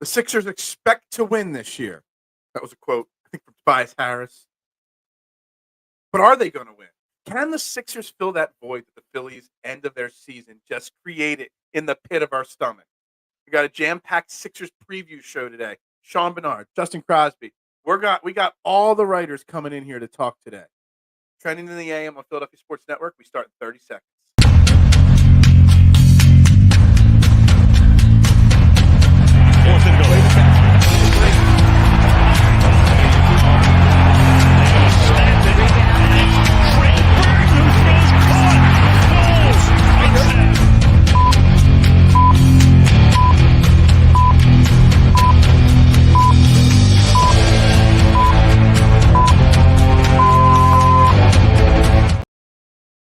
The Sixers expect to win this year. That was a quote, I think, from Tobias Harris. But are they going to win? Can the Sixers fill that void that the Phillies' end of their season just created in the pit of our stomach? We got a jam-packed Sixers preview show today. Sean Barnard, Justin Crosby. We got all the writers coming in here to talk today. Trending in the AM on Philadelphia Sports Network. We start in 30 seconds. Fourth and goal.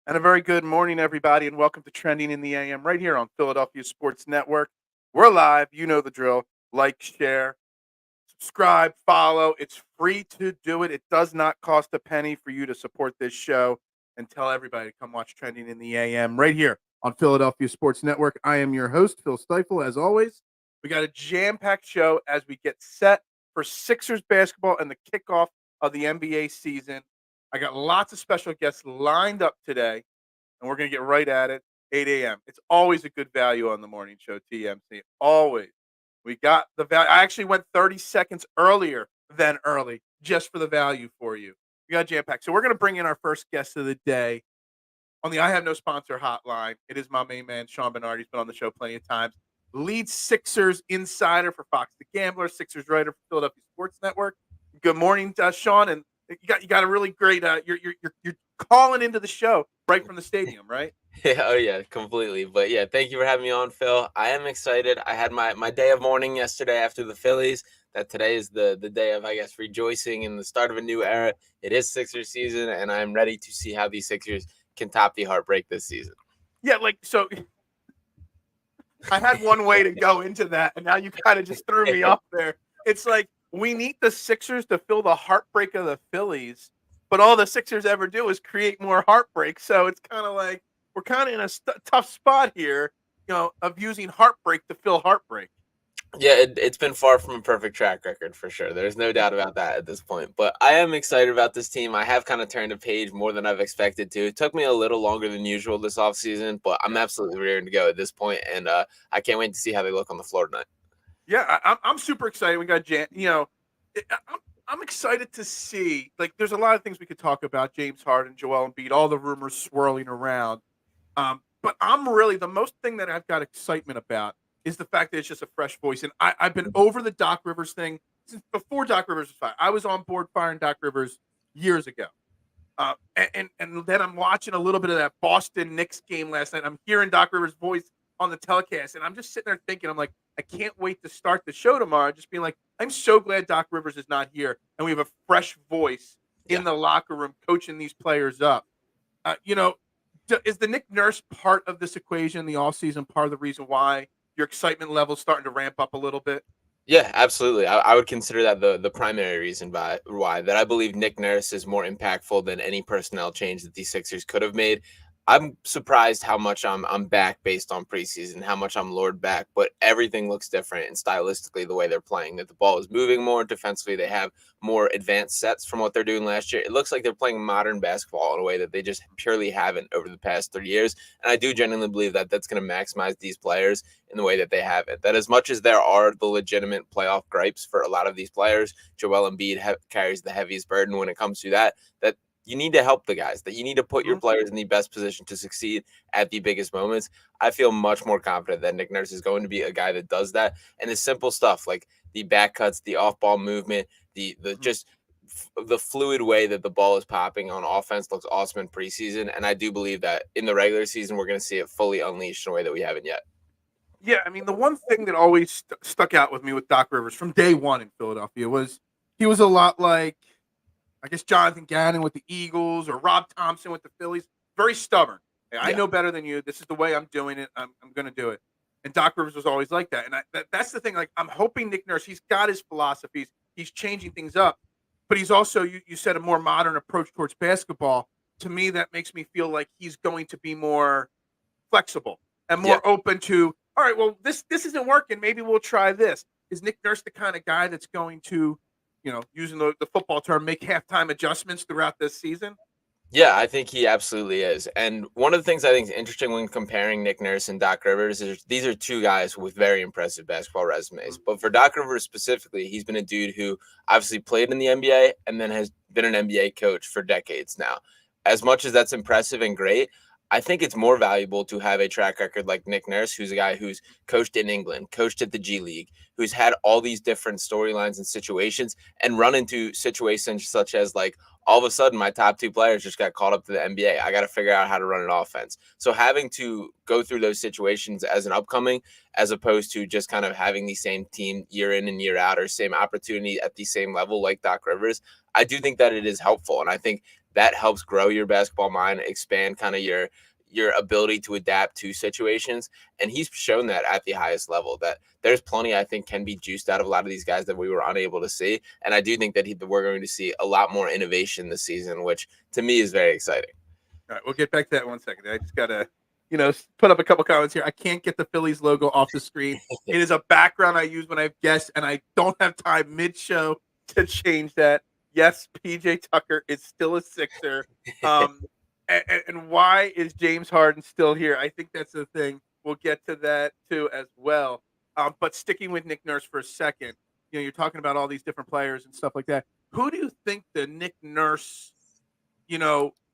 And a very good morning, everybody, and welcome to Trending in the AM right here on Philadelphia Sports Network. We're live. You know the drill. Like, share, subscribe, follow. It's free to do it. It does not cost a penny for you to support this show, and tell everybody to come watch Trending in the AM right here on Philadelphia Sports Network. I am your host, Phil Stiefel, as always. We got a jam-packed show as we get set for Sixers basketball and the kickoff of the NBA season. I got lots of special guests lined up today, and we're going to get right at it, 8 a.m. It's always a good value on the morning show, TMC. Always. We got the value. I actually went 30 seconds earlier than early just for the value for you. We got jam-packed. So we're going to bring in our first guest of the day on the I Have No Sponsor hotline. It is my main man, Sean Barnard. He's been on the show plenty of times. Lead Sixers insider for Fox the Gambler, Sixers writer for Philadelphia Sports Network. Good morning, Sean, and you got a really great. You're calling into the show right from the stadium, right? Yeah, oh yeah, completely. But yeah, thank you for having me on, Phil. I am excited. I had my day of mourning yesterday after the Phillies. That today is the day of, I guess, rejoicing in the start of a new era. It is Sixers season, and I'm ready to see how these Sixers can top the heartbreak this season. Yeah, so I had one way to go into that, and now you kind of just threw me up there. It's like we need the Sixers to fill the heartbreak of the Phillies, but all the Sixers ever do is create more heartbreak. So it's kind of like we're kind of in a tough spot here, of using heartbreak to fill heartbreak. Yeah, it's been far from a perfect track record for sure. There's no doubt about that at this point. But I am excited about this team. I have kind of turned a page more than I've expected to. It took me a little longer than usual this offseason, but I'm absolutely ready to go at this point, and I can't wait to see how they look on the floor tonight. Yeah, I'm super excited. We got I'm excited to see. Like, there's a lot of things we could talk about. James Harden, Joel Embiid, all the rumors swirling around. But I'm really the most thing that I've got excitement about is the fact that it's just a fresh voice. And I've been over the Doc Rivers thing since before Doc Rivers was fired. I was on board firing Doc Rivers years ago. And then I'm watching a little bit of that Boston Knicks game last night. I'm hearing Doc Rivers' voice on the telecast, and I'm just sitting there thinking, I'm like, I can't wait to start the show tomorrow. Just being like, I'm so glad Doc Rivers is not here, and we have a fresh voice in the locker room coaching these players up. Is the Nick Nurse part of this equation, the offseason, part of the reason why your excitement level is starting to ramp up a little bit? Yeah, absolutely. I would consider that the primary reason why that I believe Nick Nurse is more impactful than any personnel change that these Sixers could have made. I'm surprised how much I'm back based on preseason, how much I'm lured back, but everything looks different, and stylistically the way they're playing, that the ball is moving more defensively. They have more advanced sets from what they're doing last year. It looks like they're playing modern basketball in a way that they just purely haven't over the past 3 years. And I do genuinely believe that that's going to maximize these players in the way that they have it. That as much as there are the legitimate playoff gripes for a lot of these players, Joel Embiid carries the heaviest burden when it comes to that you need to help the guys, that you need to put your players in the best position to succeed at the biggest moments. I feel much more confident that Nick Nurse is going to be a guy that does that. And the simple stuff like the back cuts, the off-ball movement, the fluid way that the ball is popping on offense looks awesome in preseason. And I do believe that in the regular season, we're going to see it fully unleashed in a way that we haven't yet. Yeah, I mean, the one thing that always stuck out with me with Doc Rivers from day one in Philadelphia was he was a lot like, I guess, Jonathan Gannon with the Eagles or Rob Thompson with the Phillies. Very stubborn. Hey, I know better than you. This is the way I'm doing it. I'm going to do it. And Doc Rivers was always like that. And that's the thing. Like, I'm hoping Nick Nurse, he's got his philosophies. He's changing things up. But he's also, you said, a more modern approach towards basketball. To me, that makes me feel like he's going to be more flexible and more open to, all right, well, this isn't working. Maybe we'll try this. is Nick Nurse the kind of guy that's going to, using the football term, make halftime adjustments throughout this season? Yeah, I think he absolutely is. And one of the things I think is interesting when comparing Nick Nurse and Doc Rivers is these are two guys with very impressive basketball resumes. But for Doc Rivers specifically, he's been a dude who obviously played in the NBA and then has been an NBA coach for decades now. As much as that's impressive and great, I think it's more valuable to have a track record like Nick Nurse, who's a guy who's coached in England, coached at the G League, who's had all these different storylines and situations and run into situations such as like, all of a sudden my top two players just got called up to the NBA. I got to figure out how to run an offense. So having to go through those situations as an upcoming, as opposed to just kind of having the same team year in and year out or same opportunity at the same level like Doc Rivers, I do think that it is helpful. And I think that helps grow your basketball mind, expand kind of your ability to adapt to situations. And he's shown that at the highest level, that there's plenty, I think, can be juiced out of a lot of these guys that we were unable to see. And I do think that we're going to see a lot more innovation this season, which to me is very exciting. All right, we'll get back to that in 1 second. I just got to, put up a couple comments here. I can't get the Phillies logo off the screen. It is a background I use when I have guests, and I don't have time mid-show to change that. Yes, PJ Tucker is still a Sixer. And why is James Harden still here? I think that's the thing. We'll get to that too as well. But sticking with Nick Nurse for a second, you're talking about all these different players and stuff like that. Who do you think the Nick Nurse,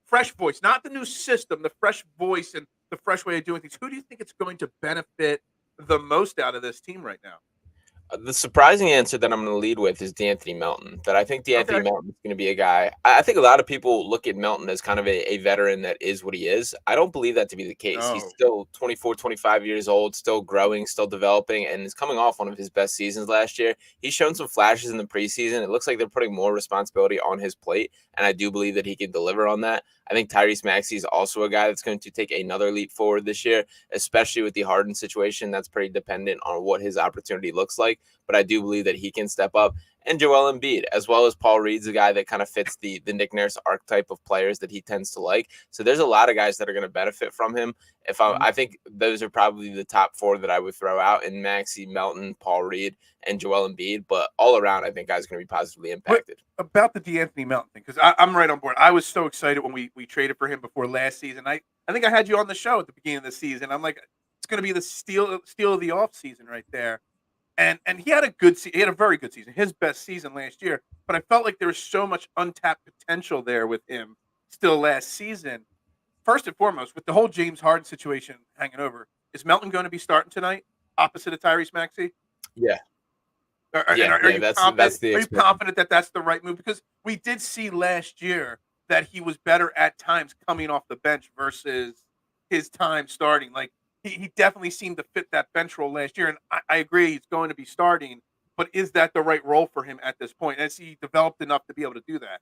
fresh voice, not the new system, the fresh voice and the fresh way of doing things, who do you think it's going to benefit the most out of this team right now? The surprising answer that I'm going to lead with is DeAnthony Melton. That I think DeAnthony Melton is going to be a guy. I think a lot of people look at Melton as kind of a veteran that is what he is. I don't believe that to be the case. No. He's still 24, 25 years old, still growing, still developing, and is coming off one of his best seasons last year. He's shown some flashes in the preseason. It looks like they're putting more responsibility on his plate, and I do believe that he can deliver on that. I think Tyrese Maxey is also a guy that's going to take another leap forward this year, especially with the Harden situation. That's pretty dependent on what his opportunity looks like. But I do believe that he can step up. And Joel Embiid, as well as Paul Reed's a guy that kind of fits the Nick Nurse archetype of players that he tends to like. So there's a lot of guys that are going to benefit from him. I think those are probably the top four that I would throw out in Maxey, Melton, Paul Reed, and Joel Embiid. But all around, I think guys are going to be positively impacted. What about the DeAnthony Melton thing? Because I'm right on board. I was so excited when we traded for him before last season. I think I had you on the show at the beginning of the season. I'm like, it's going to be the steal of the off season right there. And he had he had a very good season, his best season last year. But I felt like there was so much untapped potential there with him still last season. First and foremost, with the whole James Harden situation hanging over, is Melton going to be starting tonight opposite of Tyrese Maxey? Yeah. Are you confident that that's the right move? Because we did see last year that he was better at times coming off the bench versus his time starting. Like, he definitely seemed to fit that bench role last year, and I agree he's going to be starting, but is that the right role for him at this point? Has he developed enough to be able to do that?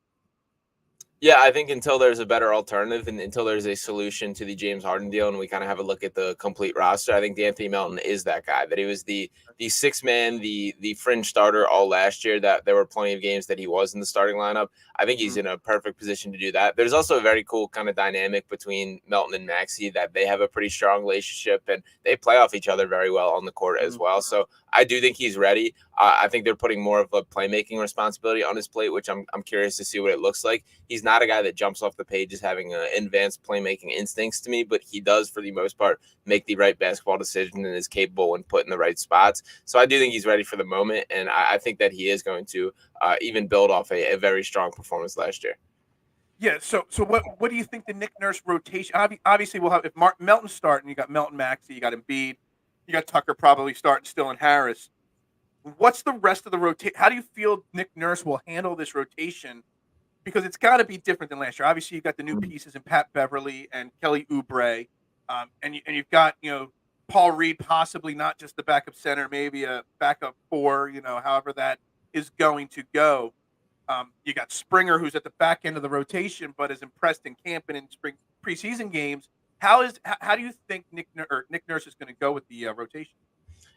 Yeah, I think until there's a better alternative and until there's a solution to the James Harden deal and we kind of have a look at the complete roster, I think DeAnthony Melton is that guy. That he was the sixth man, the fringe starter all last year, that there were plenty of games that he was in the starting lineup. I think he's in a perfect position to do that. There's also a very cool kind of dynamic between Melton and Maxey, that they have a pretty strong relationship and they play off each other very well on the court as well. So I do think he's ready. I think they're putting more of a playmaking responsibility on his plate, which I'm curious to see what it looks like. He's not a guy that jumps off the page as having advanced playmaking instincts to me, but he does, for the most part, make the right basketball decision and is capable when put in the right spots. So I do think he's ready for the moment, and I think that he is going to even build off a very strong performance last year. Yeah, so what do you think the Nick Nurse rotation? Obviously, we'll have, if Melton's starting, you got Melton, Maxey, you got Embiid, you got Tucker probably starting still in Harris. What's the rest of the rotation? How do you feel Nick Nurse will handle this rotation? Because it's got to be different than last year. Obviously, you've got the new pieces in Pat Beverly and Kelly Oubre, and you've got Paul Reed, possibly not just the backup center, maybe a backup four. However that is going to go. You got Springer, who's at the back end of the rotation, but is impressed in camp and in spring preseason games. How do you think Nick Nurse is going to go with the rotation?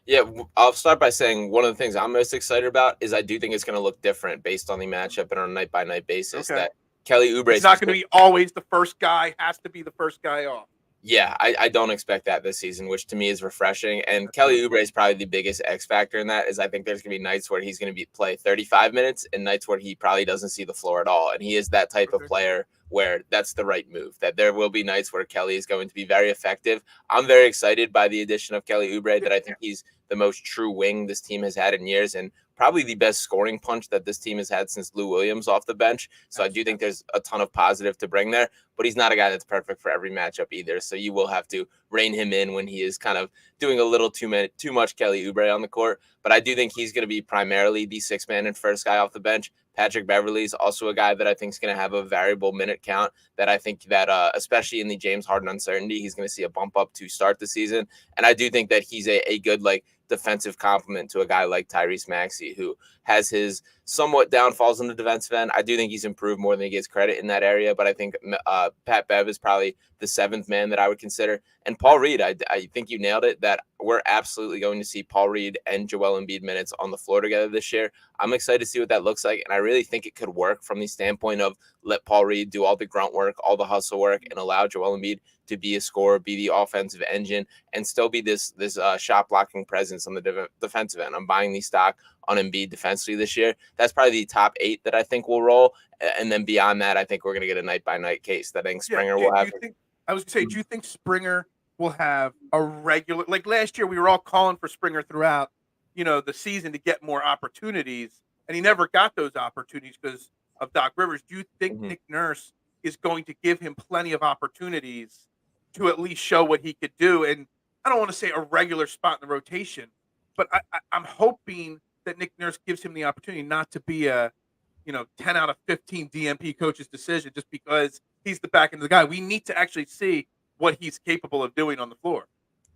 Yeah, I'll start by saying one of the things I'm most excited about is I do think it's going to look different based on the matchup and on a night-by-night basis. Okay. That Kelly Oubre is not going to be always the first guy, has to be the first guy off. Yeah, I don't expect that this season, which to me is refreshing. And Kelly Oubre is probably the biggest X factor in that. Is I think there's going to be nights where he's going to play 35 minutes and nights where he probably doesn't see the floor at all. And he is that type of player where that's the right move. That there will be nights where Kelly is going to be very effective. I'm very excited by the addition of Kelly Oubre. That I think he's the most true wing this team has had in years, and probably the best scoring punch that this team has had since Lou Williams off the bench. So I do think there's a ton of positive to bring there, but he's not a guy that's perfect for every matchup either. So you will have to rein him in when he is kind of doing a little too much Kelly Oubre on the court. But I do think he's going to be primarily the sixth man and first guy off the bench. Patrick Beverley is also a guy that I think is going to have a variable minute count that I think that especially in the James Harden uncertainty, he's going to see a bump up to start the season. And I do think that he's a good defensive complement to a guy like Tyrese Maxey, who has his somewhat downfalls on the defensive end. I do think he's improved more than he gets credit in that area, but I think Pat Bev is probably the seventh man that I would consider. And Paul Reed, I think you nailed it, that we're absolutely going to see Paul Reed and Joel Embiid minutes on the floor together this year. I'm excited to see what that looks like, and I really think it could work from the standpoint of let Paul Reed do all the grunt work, all the hustle work, and allow Joel Embiid to be a scorer, be the offensive engine, and still be this shot blocking presence on the defensive end. I'm buying the stock on Embiid defensively this year. That's probably the top 8 that I think will roll, and then beyond that, I think we're going to get a night by night case that I think Springer will have. Do you think Springer will have a regular, like last year we were all calling for Springer throughout, the season to get more opportunities, and he never got those opportunities because of Doc Rivers. Do you think Nick Nurse is going to give him plenty of opportunities to at least show what he could do? And I don't want to say a regular spot in the rotation, but I'm hoping that Nick Nurse gives him the opportunity not to be a 10 out of 15 DMP coach's decision just because he's the back end of the guy. We need to actually see what he's capable of doing on the floor.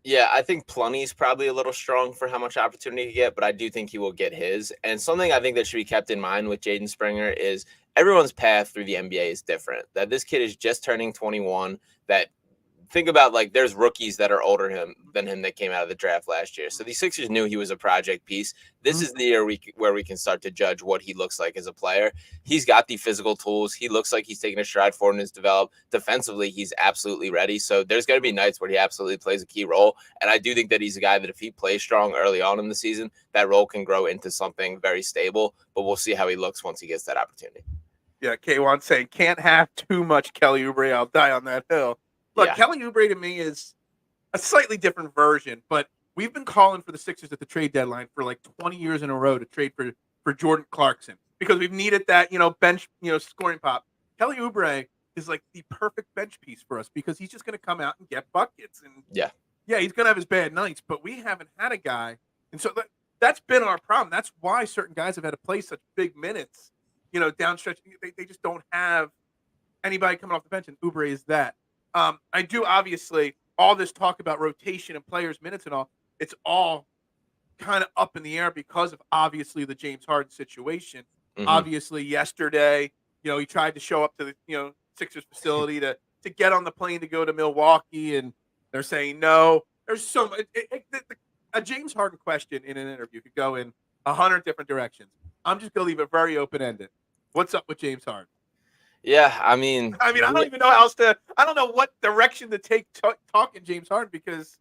Yeah, I think plenty is probably a little strong for how much opportunity to get, but I do think he will get his. And something I think that should be kept in mind with Jaden Springer is everyone's path through the NBA is different. That this kid is just turning 21, that think about there's rookies that are older than him that came out of the draft last year. So the Sixers knew he was a project piece. This is the year where we can start to judge what he looks like as a player. He's got the physical tools. He looks like he's taking a stride forward and has developed. Defensively, he's absolutely ready. So there's going to be nights where he absolutely plays a key role. And I do think that he's a guy that if he plays strong early on in the season, that role can grow into something very stable. But we'll see how he looks once he gets that opportunity. Yeah, K1 saying, can't have too much Kelly Oubre. I'll die on that hill. Look, Yeah. Kelly Oubre to me is a slightly different version, but we've been calling for the Sixers at the trade deadline for 20 years in a row to trade for Jordan Clarkson because we've needed that, bench, scoring pop. Kelly Oubre is the perfect bench piece for us because he's just going to come out and get buckets. And yeah, he's going to have his bad nights, but we haven't had a guy. And so that's been our problem. That's why certain guys have had to play such big minutes, downstretch. They just don't have anybody coming off the bench, and Oubre is that. I do obviously all this talk about rotation and players' minutes and all. It's all kind of up in the air because of obviously the James Harden situation. Mm-hmm. Obviously, yesterday, he tried to show up to the Sixers facility to get on the plane to go to Milwaukee, and they're saying no. There's so much. A James Harden question in an interview could go in 100 different directions. I'm just gonna leave it very open ended. What's up with James Harden? Yeah, I mean, I don't even know how else to. I don't know what direction to take talking James Harden because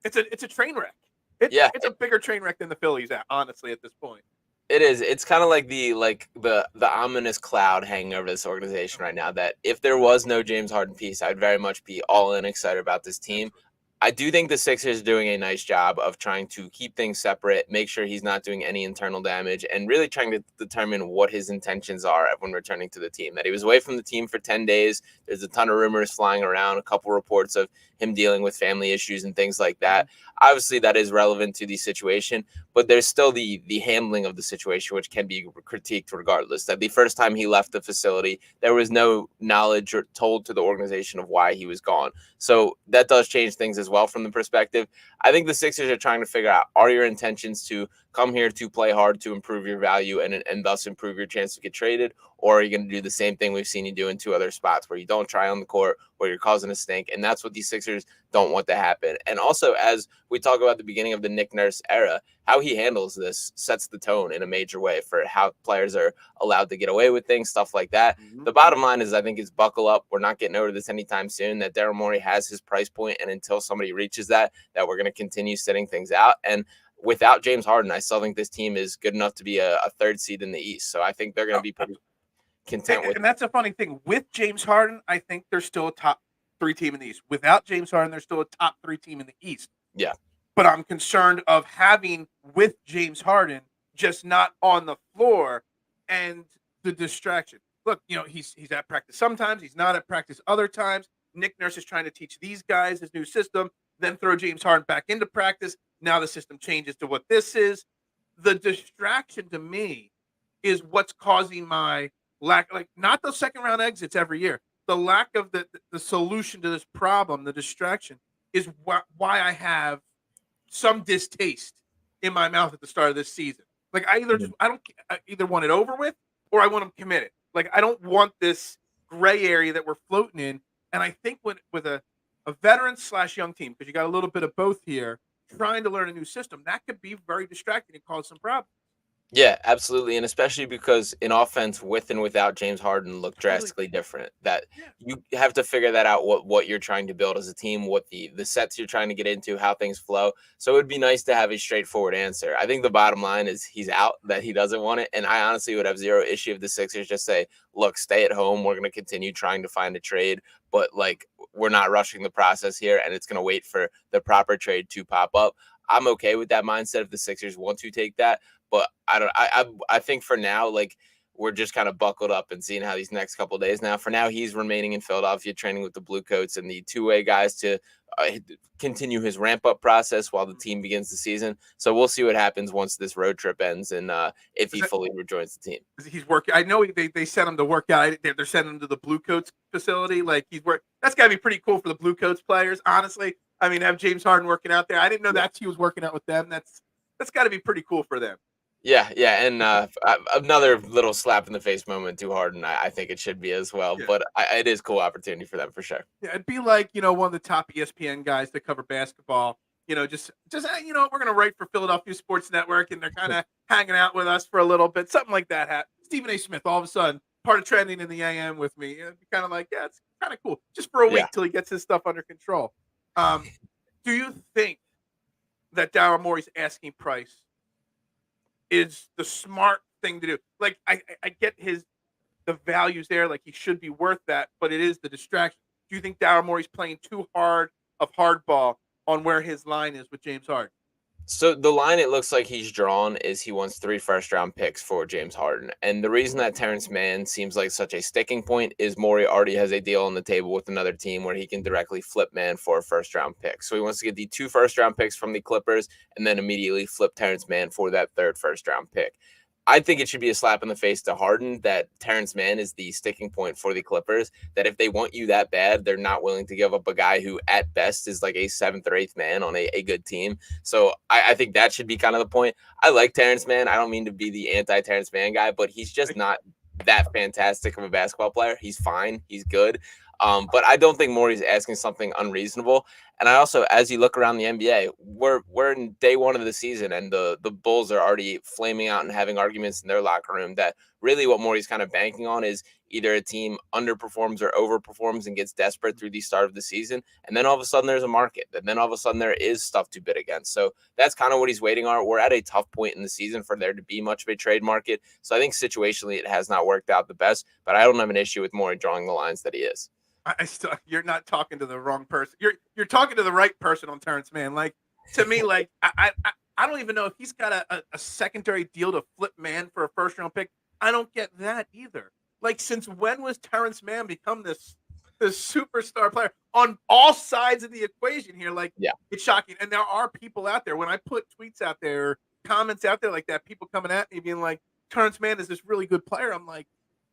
it's a train wreck. It's a bigger train wreck than the Phillies, honestly, at this point. It is. It's kind of like the ominous cloud hanging over this organization right now. That if there was no James Harden piece, I'd very much be all in excited about this team. I do think the Sixers are doing a nice job of trying to keep things separate, make sure he's not doing any internal damage, and really trying to determine what his intentions are when returning to the team. That he was away from the team for 10 days. There's a ton of rumors flying around, a couple reports of him dealing with family issues and things like that. Obviously, that is relevant to the situation, but there's still the handling of the situation, which can be critiqued regardless. That the first time he left the facility, there was no knowledge or told to the organization of why he was gone. So that does change things as well from the perspective. I think the Sixers are trying to figure out, are your intentions to come here to play hard to improve your value and thus improve your chance to get traded? Or are you going to do the same thing we've seen you do in 2 other spots where you don't try on the court or you're causing a stink. And that's what these Sixers don't want to happen. And also, as we talk about the beginning of the Nick Nurse era, how he handles this sets the tone in a major way for how players are allowed to get away with things, stuff like that. Mm-hmm. The bottom line is, I think, is buckle up. We're not getting over this anytime soon. That Daryl Morey has his price point, and until somebody reaches that we're going to continue sitting things out. And without James Harden, I still think this team is good enough to be a third seed in the East. So I think they're going to be pretty content with. And that's a funny thing. With James Harden, I think they're still a top 3 team in the East. Without James Harden, they're still a top 3 team in the East. Yeah. But I'm concerned of having with James Harden just not on the floor and the distraction. Look, he's at practice sometimes. He's not at practice other times. Nick Nurse is trying to teach these guys his new system, then throw James Harden back into practice. Now the system changes to what this is. The distraction to me is what's causing my lack, like not those second round exits every year. The lack of the solution to this problem, the distraction, is why I have some distaste in my mouth at the start of this season. Like I either want it over with or I want them committed. Like I don't want this gray area that we're floating in. And I think with a veteran / young team, because you got a little bit of both here, trying to learn a new system, that could be very distracting and cause some problems. Yeah, absolutely. And especially because in offense, with and without James Harden look drastically different. That you have to figure that out, what you're trying to build as a team, what the sets you're trying to get into, how things flow. So it would be nice to have a straightforward answer. I think the bottom line is he's out, that he doesn't want it. And I honestly would have zero issue if the Sixers just say, look, stay at home. We're going to continue trying to find a trade, but like we're not rushing the process here, and it's going to wait for the proper trade to pop up. I'm okay with that mindset if the Sixers want to take that. But I think for now, like we're just kind of buckled up and seeing how these next couple of days. Now, for now, he's remaining in Philadelphia, training with the Blue Coats and the two-way guys to continue his ramp-up process while the team begins the season. So we'll see what happens once this road trip ends and if he fully rejoins the team. He's working. I know they sent him to work out. They're sending him to the Blue Coats facility. Like that's got to be pretty cool for the Blue Coats players, honestly. I mean, have James Harden working out there. I didn't know that he was working out with them. That's got to be pretty cool for them. Yeah, and another little slap in the face moment to Harden, I think it should be as well. Yeah. But it is a cool opportunity for them for sure. Yeah, it'd be like one of the top ESPN guys that cover basketball. Just we're gonna write for Philadelphia Sports Network, and they're kind of hanging out with us for a little bit, something like that. Stephen A. Smith, all of a sudden, part of trending in the AM with me. It'd be kind of like, it's kind of cool, just for a week till he gets his stuff under control. Do you think that Daryl Morey's asking price is the smart thing to do? Like I get the values there, like he should be worth that, but it is the distraction. Do you think Daryl Morey's playing too hard of hardball on where his line is with James Harden? So the line it looks like he's drawn is he wants 3 first-round picks for James Harden. And the reason that Terrence Mann seems like such a sticking point is Morey already has a deal on the table with another team where he can directly flip Mann for a first-round pick. So he wants to get the 2 first-round picks from the Clippers and then immediately flip Terrence Mann for that 3rd first-round pick. I think it should be a slap in the face to Harden that Terrence Mann is the sticking point for the Clippers, that if they want you that bad, they're not willing to give up a guy who at best is like a 7th or 8th man on a good team. So I think that should be kind of the point. I like Terrence Mann. I don't mean to be the anti-Terrence Mann guy, but he's just not that fantastic of a basketball player. He's fine. He's good. But I don't think Morey's asking something unreasonable. And I also, as you look around the NBA, we're in day 1 of the season, and the Bulls are already flaming out and having arguments in their locker room that really what Morey's kind of banking on is either a team underperforms or overperforms and gets desperate through the start of the season. And then all of a sudden there's a market. And then all of a sudden there is stuff to bid against. So that's kind of what he's waiting on. We're at a tough point in the season for there to be much of a trade market. So I think situationally it has not worked out the best, but I don't have an issue with Morey drawing the lines that he is. You're not talking to the wrong person. You're talking to the right person on Terrence Mann. Like, to me, like I don't even know if he's got a secondary deal to flip Mann for a first-round pick. I don't get that either. Like, since when was Terrence Mann become this superstar player on all sides of the equation here? Like, It's shocking. And there are people out there, when I put tweets out there, comments out there like that, people coming at me being like, Terrence Mann is this really good player. I'm like,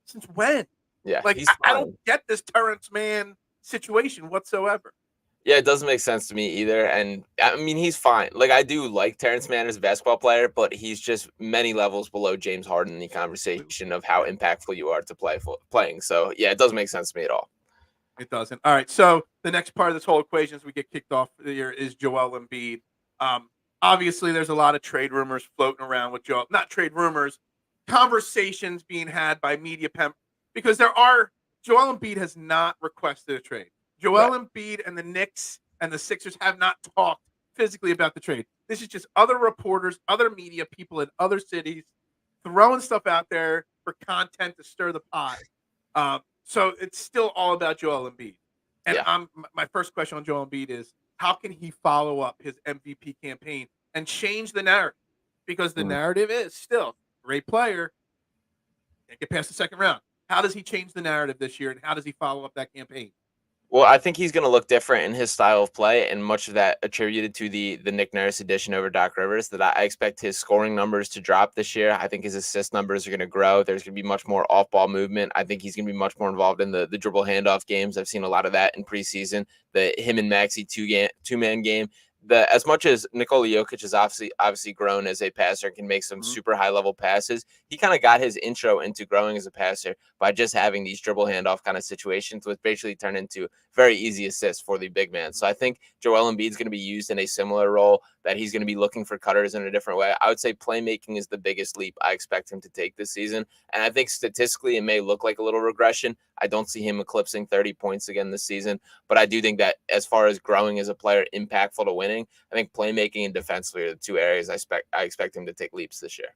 since when? Yeah, like I don't get this Terrence Mann situation whatsoever. Yeah, it doesn't make sense to me either. And I mean, he's fine. Like, I do like Terrence Mann as a basketball player, but he's just many levels below James Harden in the conversation of how impactful you are to playing. So yeah, it doesn't make sense to me at all. It doesn't. All right. So the next part of this whole equation as we get kicked off here is Joel Embiid. Um, Obviously, there's a lot of trade rumors floating around with Joel. Not trade rumors, conversations being had by media because Joel Embiid has not requested a trade. Right. Joel Embiid and the Knicks and the Sixers have not talked physically about the trade. This is just other reporters, other media people in other cities throwing stuff out there for content to stir the pot. So it's still all about Joel Embiid. And Yeah. my first question on Joel Embiid is how can he follow up his MVP campaign and change the narrative? Because the narrative is still great player, can't get past the second round. How does he change the narrative this year, and how does he follow up that campaign? Well, I think he's going to look different in his style of play, and much of that attributed to the Nick Nurse addition over Doc Rivers. That I expect his scoring numbers to drop this year. I think his assist numbers are going to grow. There's going to be much more off-ball movement. I think he's going to be much more involved in the dribble handoff games. I've seen a lot of that in preseason. The him and Maxey two-man game. As much as Nikola Jokic has obviously grown as a passer and can make some super high level passes, he kind of got his intro into growing as a passer by just having these dribble handoff kind of situations, which basically turn into very easy assists for the big man. So I think Joel Embiid is going to be used in a similar role, that he's going to be looking for cutters in a different way. I would say playmaking is the biggest leap I expect him to take this season. And I think statistically it may look like a little regression. I don't see him eclipsing 30 points again this season, but I do think that as far as growing as a player, impactful to winning, I think playmaking and defensively are the two areas I expect him to take leaps this year.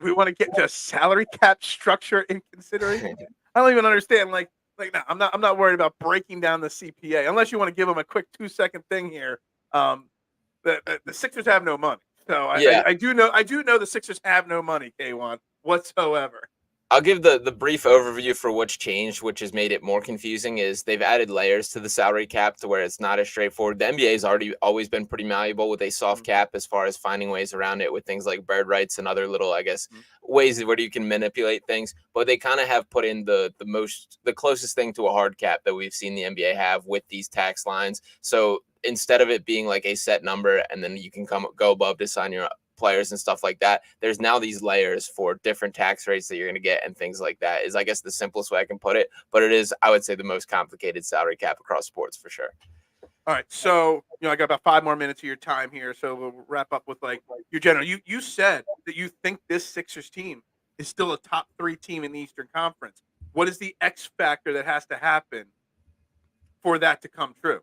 We want to get to salary cap structure in consideration. I don't even understand. No, I'm not worried about breaking down the CPA unless you want to give them a quick 2-second thing here. The Sixers have no money, so I do know the Sixers have no money, K1 whatsoever. I'll give the brief overview for what's changed, which has made it more confusing, is they've added layers to the salary cap to where it's not as straightforward. The NBA has always been pretty malleable with a soft cap as far as finding ways around it with things like bird rights and other little, I guess, ways where you can manipulate things. But they kind of have put in the closest thing to a hard cap that we've seen the NBA have with these tax lines. So instead of it being like a set number and then you can go above to sign your players and stuff like that, there's now these layers for different tax rates that you're going to get and things like that is, I guess, the simplest way I can put it. But it is, I would say, the most complicated salary cap across sports for sure. All right. So, I got about 5 more minutes of your time here. So we'll wrap up with your general. You said that you think this Sixers team is still a top 3 team in the Eastern Conference. What is the X factor that has to happen for that to come true?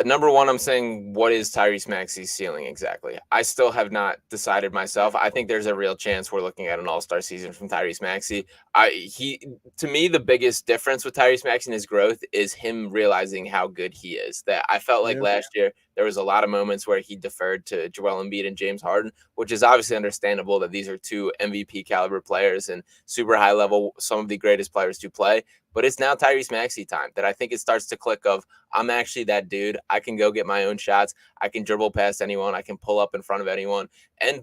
Number one, I'm saying, what is Tyrese Maxey's ceiling exactly? I still have not decided myself. I think there's a real chance we're looking at an all-star season from Tyrese Maxey. To me, the biggest difference with Tyrese Maxey and his growth is him realizing how good he is. That I felt like last year there was a lot of moments where he deferred to Joel Embiid and James Harden, which is obviously understandable that these are 2 MVP caliber players and super high level, some of the greatest players to play. But it's now Tyrese Maxey time that I think it starts to click of, I'm actually that dude. I can go get my own shots. I can dribble past anyone. I can pull up in front of anyone. And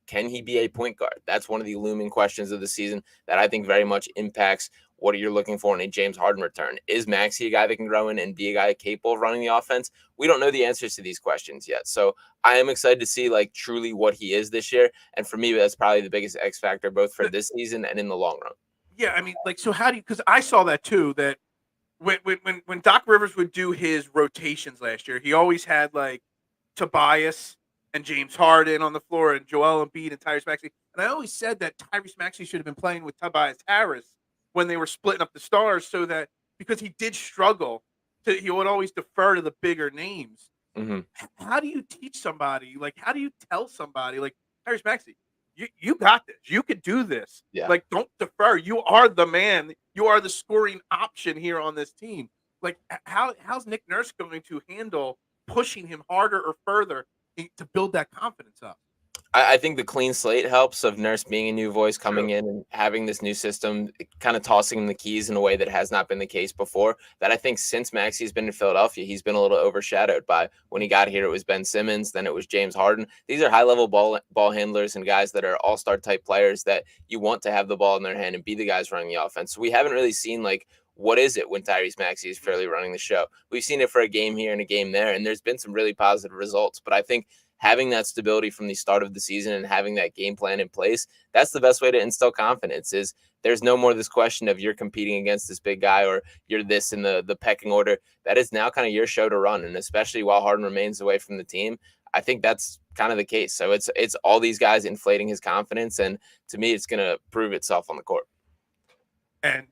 can he be a point guard? That's one of the looming questions of the season that I think very much impacts what you're looking for in a James Harden return. Is Maxey a guy that can grow in and be a guy capable of running the offense? We don't know the answers to these questions yet. So I am excited to see truly what he is this year. And for me, that's probably the biggest X factor, both for this season and in the long run. Yeah, I mean, so how do you? Because I saw that too. That when Doc Rivers would do his rotations last year, he always had Tobias and James Harden on the floor and Joel Embiid and Tyrese Maxey. And I always said that Tyrese Maxey should have been playing with Tobias Harris when they were splitting up the stars, so that because he did struggle, he would always defer to the bigger names. Mm-hmm. How do you teach somebody? How do you tell somebody Tyrese Maxey? You got this. You could do this. Yeah. Don't defer. You are the man. You are the scoring option here on this team. How's Nick Nurse going to handle pushing him harder or further to build that confidence up? I think the clean slate helps of Nurse being a new voice coming in and having this new system, kind of tossing him the keys in a way that has not been the case before. That I think since Maxey's been in Philadelphia, he's been a little overshadowed by when he got here. It was Ben Simmons, then it was James Harden. These are high-level ball handlers and guys that are all-star type players that you want to have the ball in their hand and be the guys running the offense. So we haven't really seen what is it when Tyrese Maxey is fairly running the show. We've seen it for a game here and a game there, and there's been some really positive results. But I think having that stability from the start of the season and having that game plan in place, that's the best way to instill confidence. Is there's no more this question of you're competing against this big guy or you're this in the pecking order. That is now kind of your show to run. And especially while Harden remains away from the team, I think that's kind of the case. So it's all these guys inflating his confidence. And to me, it's going to prove itself on the court. And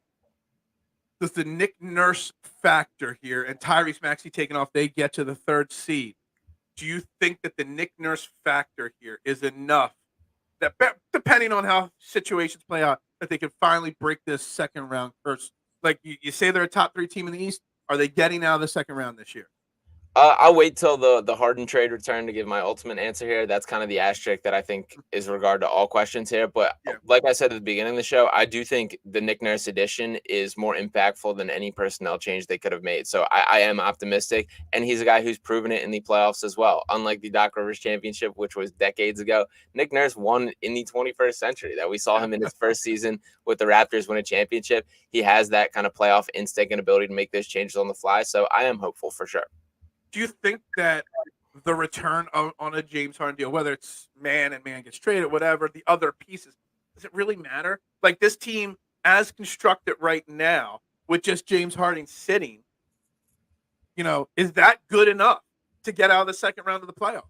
does the Nick Nurse factor here and Tyrese Maxey taking off, they get to the 3rd seed? Do you think that the Nick Nurse factor here is enough that, depending on how situations play out, that they can finally break this second round curse? Like you say they're a top 3 team in the East. Are they getting out of the second round this year? I'll wait till the Harden trade return to give my ultimate answer here. That's kind of the asterisk that I think is regard to all questions here. But like I said at the beginning of the show, I do think the Nick Nurse addition is more impactful than any personnel change they could have made. So I am optimistic. And he's a guy who's proven it in the playoffs as well. Unlike the Doc Rivers championship, which was decades ago, Nick Nurse won in the 21st century. That we saw him in his first season with the Raptors win a championship. He has that kind of playoff instinct and ability to make those changes on the fly. So I am hopeful for sure. Do you think that the return on a James Harden deal, whether it's man gets traded, whatever, the other pieces, does it really matter? Like this team, as constructed right now, with just James Harden sitting, is that good enough to get out of the second round of the playoffs?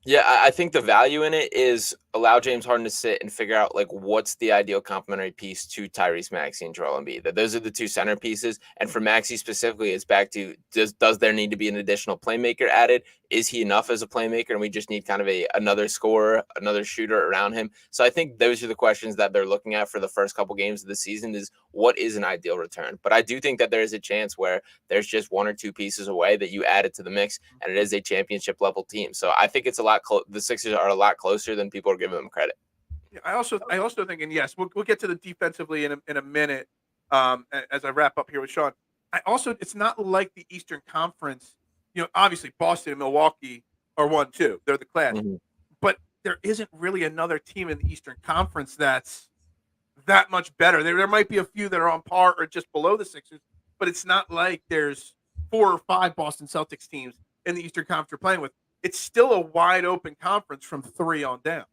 Yeah, I think the value in it is allow James Harden to sit and figure out like what's the ideal complementary piece to Tyrese Maxey and Joel Embiid. That those are the two centerpieces. And for Maxey specifically, it's back to does there need to be an additional playmaker added? Is he enough as a playmaker? And we just need kind of another scorer, another shooter around him. So I think those are the questions that they're looking at for the first couple games of the season is what is an ideal return? But I do think that there is a chance where there's just 1 or 2 pieces away that you add it to the mix and it is a championship level team. So I think it's a lot the Sixers are a lot closer than people are giving them credit. Yeah, I also think, and yes, we'll get to the defensively in a minute as I wrap up here with Sean. It's not like the Eastern Conference. Obviously Boston and Milwaukee are 1-2. They're the class. Mm-hmm. But there isn't really another team in the Eastern Conference that's that much better. There might be a few that are on par or just below the Sixers, but it's not like there's 4 or 5 Boston Celtics teams in the Eastern Conference you're playing with. It's still a wide open conference from 3 on down.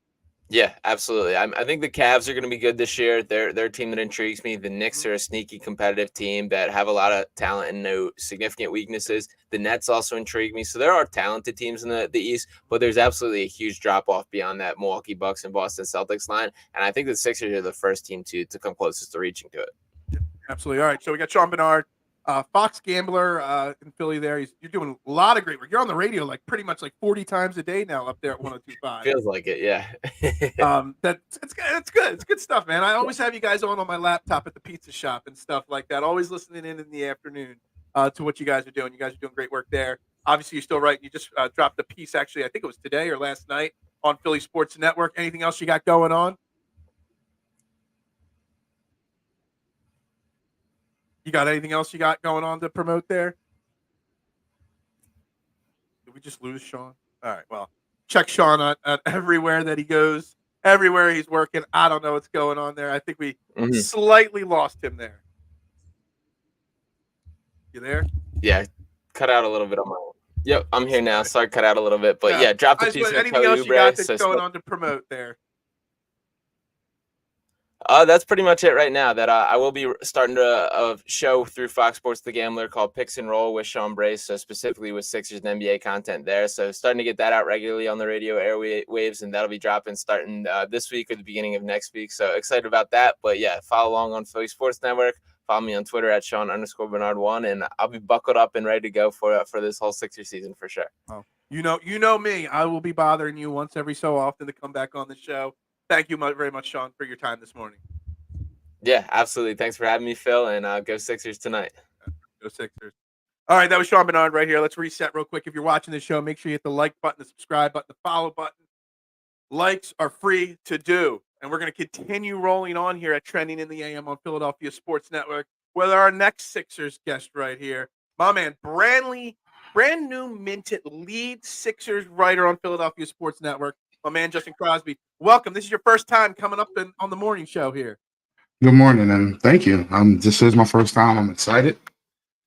Yeah, absolutely. I think the Cavs are going to be good this year. They're a team that intrigues me. The Knicks are a sneaky competitive team that have a lot of talent and no significant weaknesses. The Nets also intrigue me. So there are talented teams in the East, but there's absolutely a huge drop-off beyond that Milwaukee Bucks and Boston Celtics line. And I think the Sixers are the first team to come closest to reaching to it. Yeah, absolutely. All right, so we got Sean Barnard. Fox Gambler in Philly there. You're doing a lot of great work. You're on the radio like pretty much like 40 times a day now up there at 102.5. Feels like it, yeah. It's good. It's good stuff, man. I always have you guys on my laptop at the pizza shop and stuff like that. Always listening in the afternoon to what you guys are doing. You guys are doing great work there. Obviously, you're still right. You just dropped a piece, actually, I think it was today or last night on Philly Sports Network. Anything else you got going on? You got anything else you got going on to promote there? Did we just lose Sean? All right, well, check Sean on everywhere that he goes, everywhere he's working. I don't know what's going on there. I think we slightly lost him there. You there? Yeah, cut out a little bit on my own. Yep, I'm here now. Sorry, cut out a little bit. But yeah, drop the piece of anything else you got that's going on to promote there? That's pretty much it right now. That I will be starting a show through Fox Sports The Gambler called Picks and Roll with Sean Brace, so specifically with Sixers and NBA content there. So starting to get that out regularly on the radio airwaves, and that'll be dropping starting this week or the beginning of next week. So excited about that. But yeah, follow along on Philly Sports Network. Follow me on Twitter at Sean_Bernard1, and I'll be buckled up and ready to go for this whole Sixers season for sure. Oh, you know me. I will be bothering you once every so often to come back on the show. Thank you very much, Sean, for your time this morning. Yeah, absolutely. Thanks for having me, Phil, and go Sixers tonight. Go Sixers. All right, that was Sean Barnard right here. Let's reset real quick. If you're watching the show, make sure you hit the like button, the subscribe button, the follow button. Likes are free to do. And we're going to continue rolling on here at Trending in the AM on Philadelphia Sports Network with our next Sixers guest right here. My man, brand new minted lead Sixers writer on Philadelphia Sports Network. My man, Justin Crosby. Welcome. This is your first time coming up on the morning show here. Good morning, and thank you. This is my first time. I'm excited.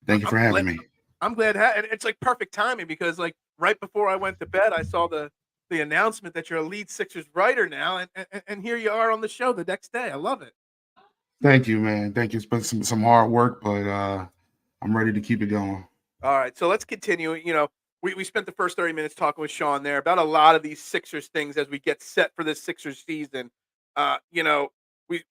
Thank you for having me. I'm glad. And it's like perfect timing because like right before I went to bed, I saw the the announcement that you're a lead Sixers writer now, and here you are on the show the next day. I love it. Thank you, man. Thank you. It's been some hard work, but I'm ready to keep it going. All right, so let's continue. We spent the first 30 minutes talking with Sean there about a lot of these Sixers things as we get set for this Sixers season. We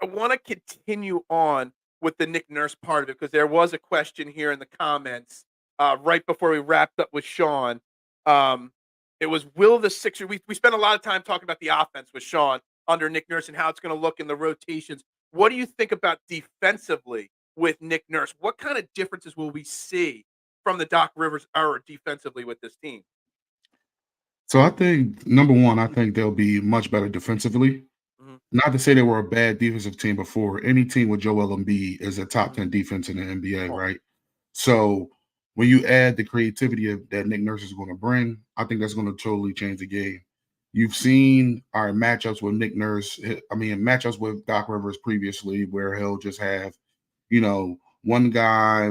I want to continue on with the Nick Nurse part of it because there was a question here in the comments right before we wrapped up with Sean. It was, will the Sixers? We spent a lot of time talking about the offense with Sean under Nick Nurse and how it's going to look in the rotations. What do you think about defensively with Nick Nurse? What kind of differences will we see from the Doc Rivers era defensively with this team? So I think number one, I think they'll be much better defensively. Mhm. Not to say they were a bad defensive team before. Any team with Joel Embiid is a top 10 defense in the NBA, right? So when you add the creativity that Nick Nurse is going to bring, I think that's going to totally change the game. You've seen our matchups with Nick Nurse, matchups with Doc Rivers previously, where he'll just have, one guy,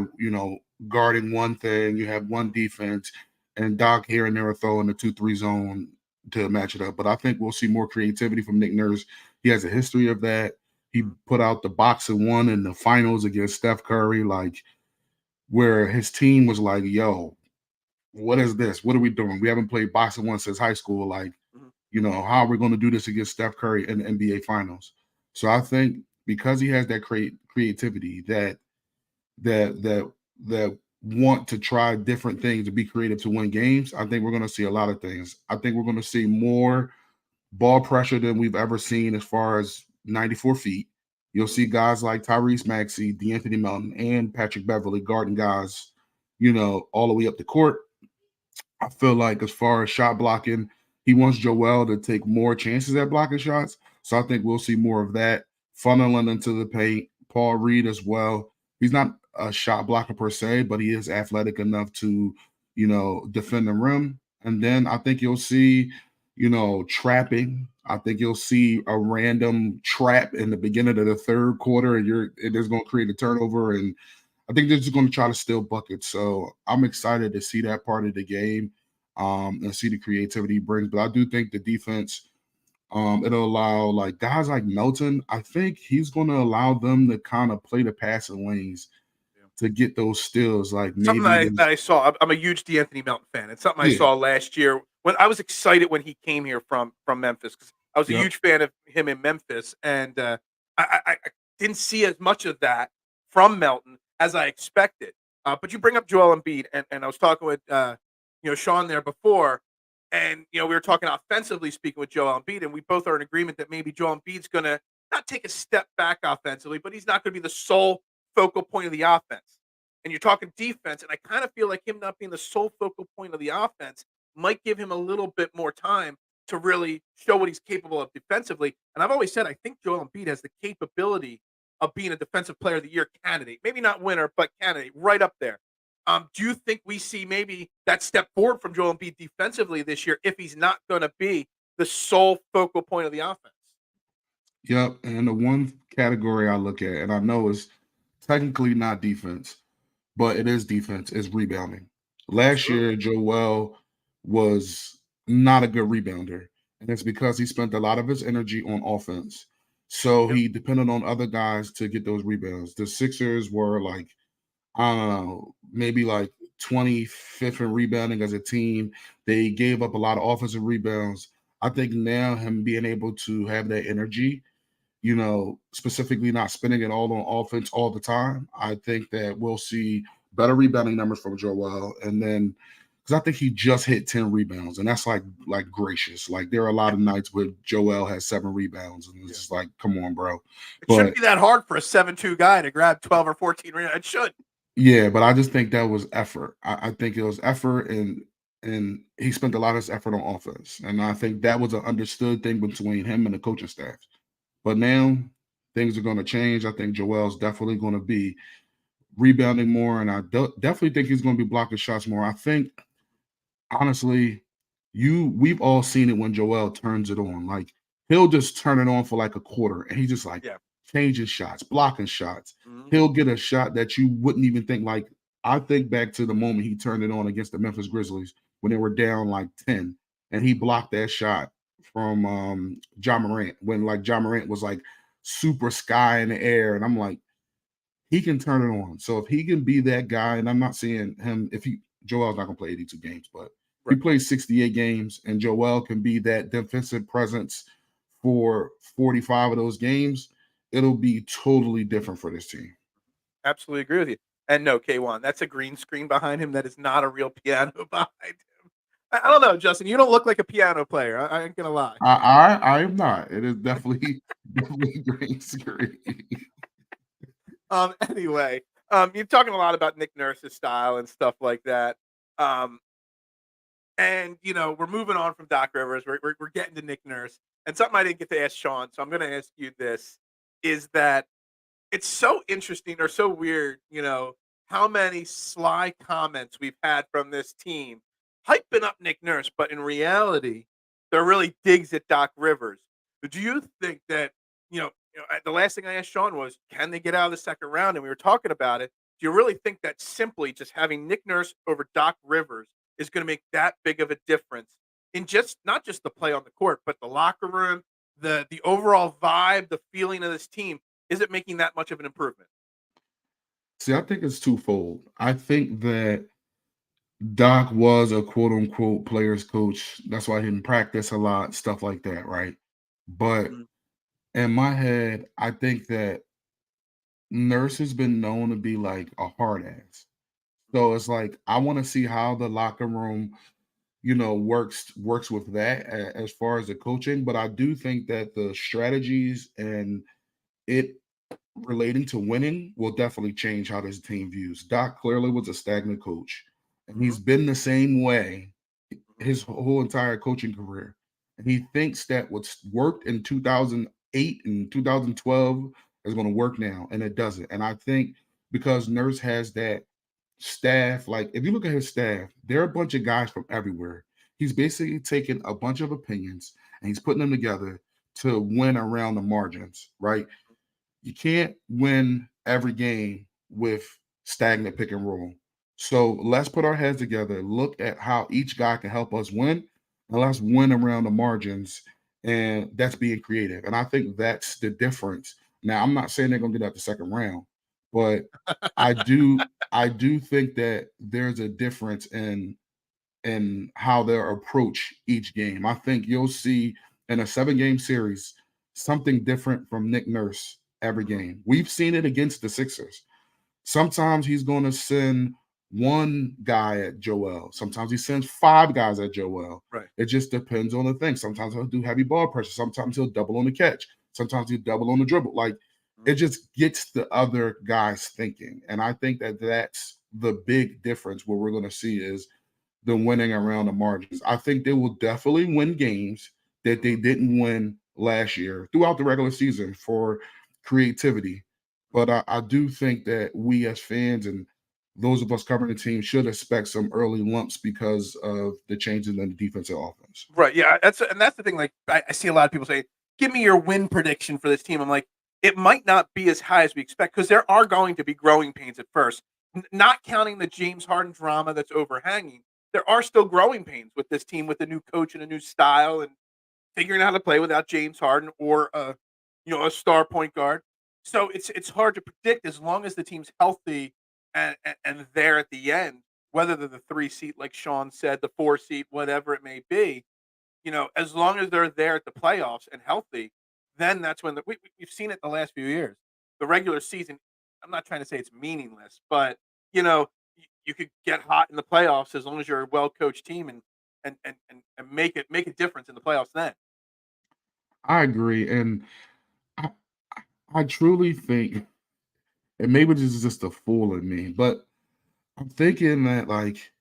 guarding one thing, you have one defense, and Doc here and there throwing the 2-3 zone to match it up. But I think we'll see more creativity from Nick Nurse. He has a history of that. He put out the box and one in the finals against Steph Curry, where his team was like, yo, what is this? What are we doing? We haven't played box and one since high school. How are we going to do this against Steph Curry in the NBA finals? So I think because he has that creativity that want to try different things to be creative to win games, I think we're going to see a lot of things. I think we're going to see more ball pressure than we've ever seen as far as 94 feet. You'll see guys like Tyrese Maxey, DeAnthony Melton, and Patrick Beverly guarding guys, all the way up the court. I feel like as far as shot blocking, he wants Joel to take more chances at blocking shots. So I think we'll see more of that funneling into the paint. Paul Reed as well. He's not a shot blocker per se, but he is athletic enough to, defend the rim. And then I think you'll see, trapping. I think you'll see a random trap in the beginning of the third quarter, and it is going to create a turnover. And I think they're just going to try to steal buckets. So I'm excited to see that part of the game and see the creativity he brings. But I do think the defense, it'll allow guys like Melton. I think he's going to allow them to kind of play the passing lanes to get those steals. Something that I saw. I'm a huge DeAnthony Melton fan. It's something I saw last year when I was excited when he came here from Memphis because I was a huge fan of him in Memphis, and I didn't see as much of that from Melton as I expected. But you bring up Joel Embiid, and I was talking with Sean there before, and we were talking offensively speaking with Joel Embiid, and we both are in agreement that maybe Joel Embiid's going to not take a step back offensively, but he's not going to be the sole focal point of the offense. And you're talking defense, and I kind of feel like him not being the sole focal point of the offense might give him a little bit more time to really show what he's capable of defensively. And I've always said I think Joel Embiid has the capability of being a defensive player of the year candidate. Maybe not winner, but candidate right up there. Do you think we see maybe that step forward from Joel Embiid defensively this year if he's not going to be the sole focal point of the offense? Yep. And the one category I look at, and I know is technically not defense, but it is defense, is rebounding. Last year, Joel was not a good rebounder, and it's because he spent a lot of his energy on offense. So he depended on other guys to get those rebounds. The Sixers were I don't know, maybe 25th in rebounding as a team. They gave up a lot of offensive rebounds. I think now him being able to have that energy, specifically not spending it all on offense all the time, I think that we'll see better rebounding numbers from Joel. And then, because I think he just hit 10 rebounds, and that's like gracious. There are a lot of nights where Joel has 7 rebounds, and it's just come on, bro. It shouldn't be that hard for a 7'2" guy to grab 12 or 14 rebounds. It should. Yeah, but I just think that was effort. I think it was effort, and he spent a lot of his effort on offense. And I think that was an understood thing between him and the coaching staff. But now things are going to change. I think Joel's definitely going to be rebounding more, and I definitely think he's going to be blocking shots more. I think, honestly, we've all seen it when Joel turns it on. He'll just turn it on for a quarter, and he just changing shots, blocking shots. Mm-hmm. He'll get a shot that you wouldn't even think. I think back to the moment he turned it on against the Memphis Grizzlies when they were down 10. and he blocked that shot from John Morant when like John Morant was like super sky in the air, and I'm like, he can turn it on. So if he can be that guy, and I'm not seeing him if he Joel's not gonna play 82 games, but if he Right. plays 68 games and Joel can be that defensive presence for 45 of those games, it'll be totally different for this team. Absolutely agree with you. And no, K1, that's a green screen behind him. That is not a real piano behind him. I don't know, Justin. You don't look like a piano player. I ain't gonna lie. I am not. It is definitely definitely green screen. Anyway, you're talking a lot about Nick Nurse's style and stuff like that. Um, and we're moving on from Doc Rivers. We're getting to Nick Nurse, and something I didn't get to ask Sean, so I'm going to ask you this: is that it's so interesting or so weird, how many sly comments we've had from this team hyping up Nick Nurse, but in reality, they're really digs at Doc Rivers. But do you think that, the last thing I asked Sean was, can they get out of the second round? And we were talking about it. Do you really think that simply just having Nick Nurse over Doc Rivers is going to make that big of a difference in just not just the play on the court, but the locker room, the overall vibe, the feeling of this team? Is it making that much of an improvement? See, I think it's twofold. I think that Doc was a quote unquote players coach. That's why he didn't practice a lot, stuff like that, right? But Mhm. in my head, I think that Nurse has been known to be like a hard ass. So it's like I want to see how the locker room, works with that as far as the coaching. But I do think that the strategies and it relating to winning will definitely change how this team views. Doc clearly was a stagnant coach, and Mhm. he's been the same way Mhm. his whole entire coaching career. And he thinks that what's worked in 2008 and 2012 is going to work now, and it doesn't. And I think because Nurse has that staff, like if you look at his staff, they're a bunch of guys from everywhere. He's basically taken a bunch of opinions and he's putting them together to win around the margins, right? You can't win every game with stagnant pick and roll. So let's put our heads together, look at how each guy can help us win, and let's win around the margins. And that's being creative. And I think that's the difference. Now, I'm not saying they're gonna get out the second round, but I do think that there's a difference in how they'll approach each game. I think you'll see in a 7-game series something different from Nick Nurse every Mhm. game. We've seen it against the Sixers. Sometimes he's going to send one guy at Joel. Sometimes he sends 5 guys at Joel. Right. It just depends on the thing. Sometimes he'll do heavy ball pressure. Sometimes he'll double on the catch. Sometimes he'll double on the dribble. Like Mhm. it just gets the other guys thinking. And I think that that's the big difference. What we're going to see is the winning around the margins. I think they will definitely win games that they Mhm. didn't win last year throughout the regular season for creativity. But I do think that we as fans and those of us covering the team should expect some early lumps because of the changes in the defensive offense. Right. Yeah. That's the thing. Like I see a lot of people say, "Give me your win prediction for this team." I'm like, it might not be as high as we expect because there are going to be growing pains at first. Not counting the James Harden drama that's overhanging, there are still growing pains with this team with a new coach and a new style and figuring out how to play without James Harden or a star point guard. So it's hard to predict as long as the team's healthy and there at the end, whether they're the 3 seat, like Sean said, the 4 seat, whatever it may be. As long as they're there at the playoffs and healthy, then that's when we've seen it the last few years. The regular season, I'm not trying to say it's meaningless, but you could get hot in the playoffs as long as you're a well coached team and make a difference in the playoffs then. I agree. And I, I truly think, and maybe this is just a fool in me, but I'm thinking that like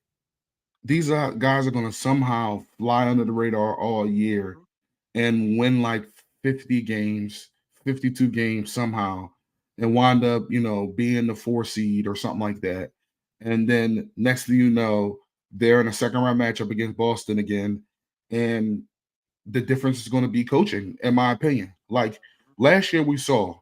these guys are going to somehow fly under the radar all year Mhm. and win like 50 games, 52 games somehow, and wind up, being the 4 seed or something like that. And then next thing you know, they're in a second round matchup against Boston again. And the difference is going to be coaching, in my opinion. Like last year, we saw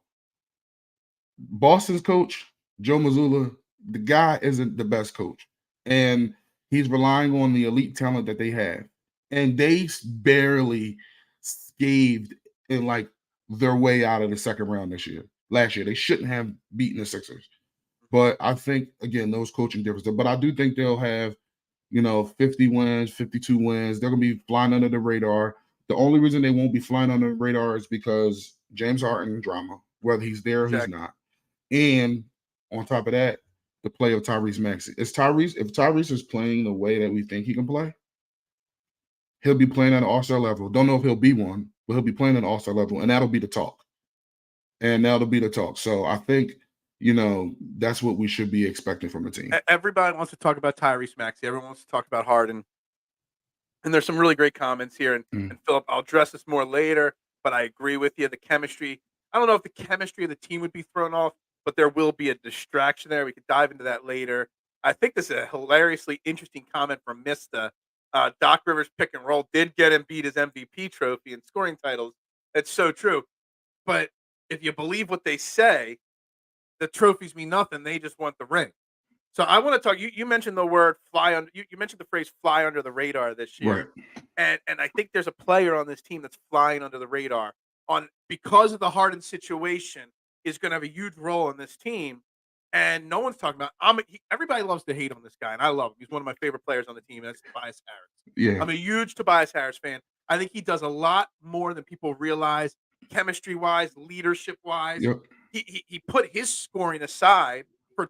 Boston's coach, Joe Mazzulla, the guy isn't the best coach. And he's relying on the elite talent that they have. and they barely scathed in like their way out of the second round last year. They shouldn't have beaten the Sixers. But I think, again, those coaching differences. But I do think they'll have, 50 wins, 52 wins. They're going to be flying under the radar. The only reason they won't be flying under the radar is because James Harden drama, whether he's there or he's not. And on top of that, the play of Tyrese Maxey. If Tyrese is playing the way that we think he can play, he'll be playing at an all-star level. Don't know if he'll be one, but he'll be playing at an all-star level, and that'll be the talk. So I think, that's what we should be expecting from a team. Everybody wants to talk about Tyrese Maxey. Everyone wants to talk about Harden. And there's some really great comments here. And Philip, I'll address this more later, but I agree with you. The chemistry, I don't know if the chemistry of the team would be thrown off, but there will be a distraction there. We could dive into that later. I think this is a hilariously interesting comment from Mista. Doc Rivers pick and roll did get Embiid his MVP trophy and scoring titles. It's so true. But if you believe what they say, the trophies mean nothing. They just want the ring. So I want to talk. You mentioned the word fly under. You mentioned the phrase "fly under the radar" this year, right? And I think there's a player on this team that's flying under the radar because of the Harden situation is going to have a huge role in this team, and no one's talking about. Everybody loves to hate on this guy, and I love him. He's one of my favorite players on the team. And that's Tobias Harris. Yeah, I'm a huge Tobias Harris fan. I think he does a lot more than people realize, chemistry-wise, leadership-wise. Yep. He put his scoring aside for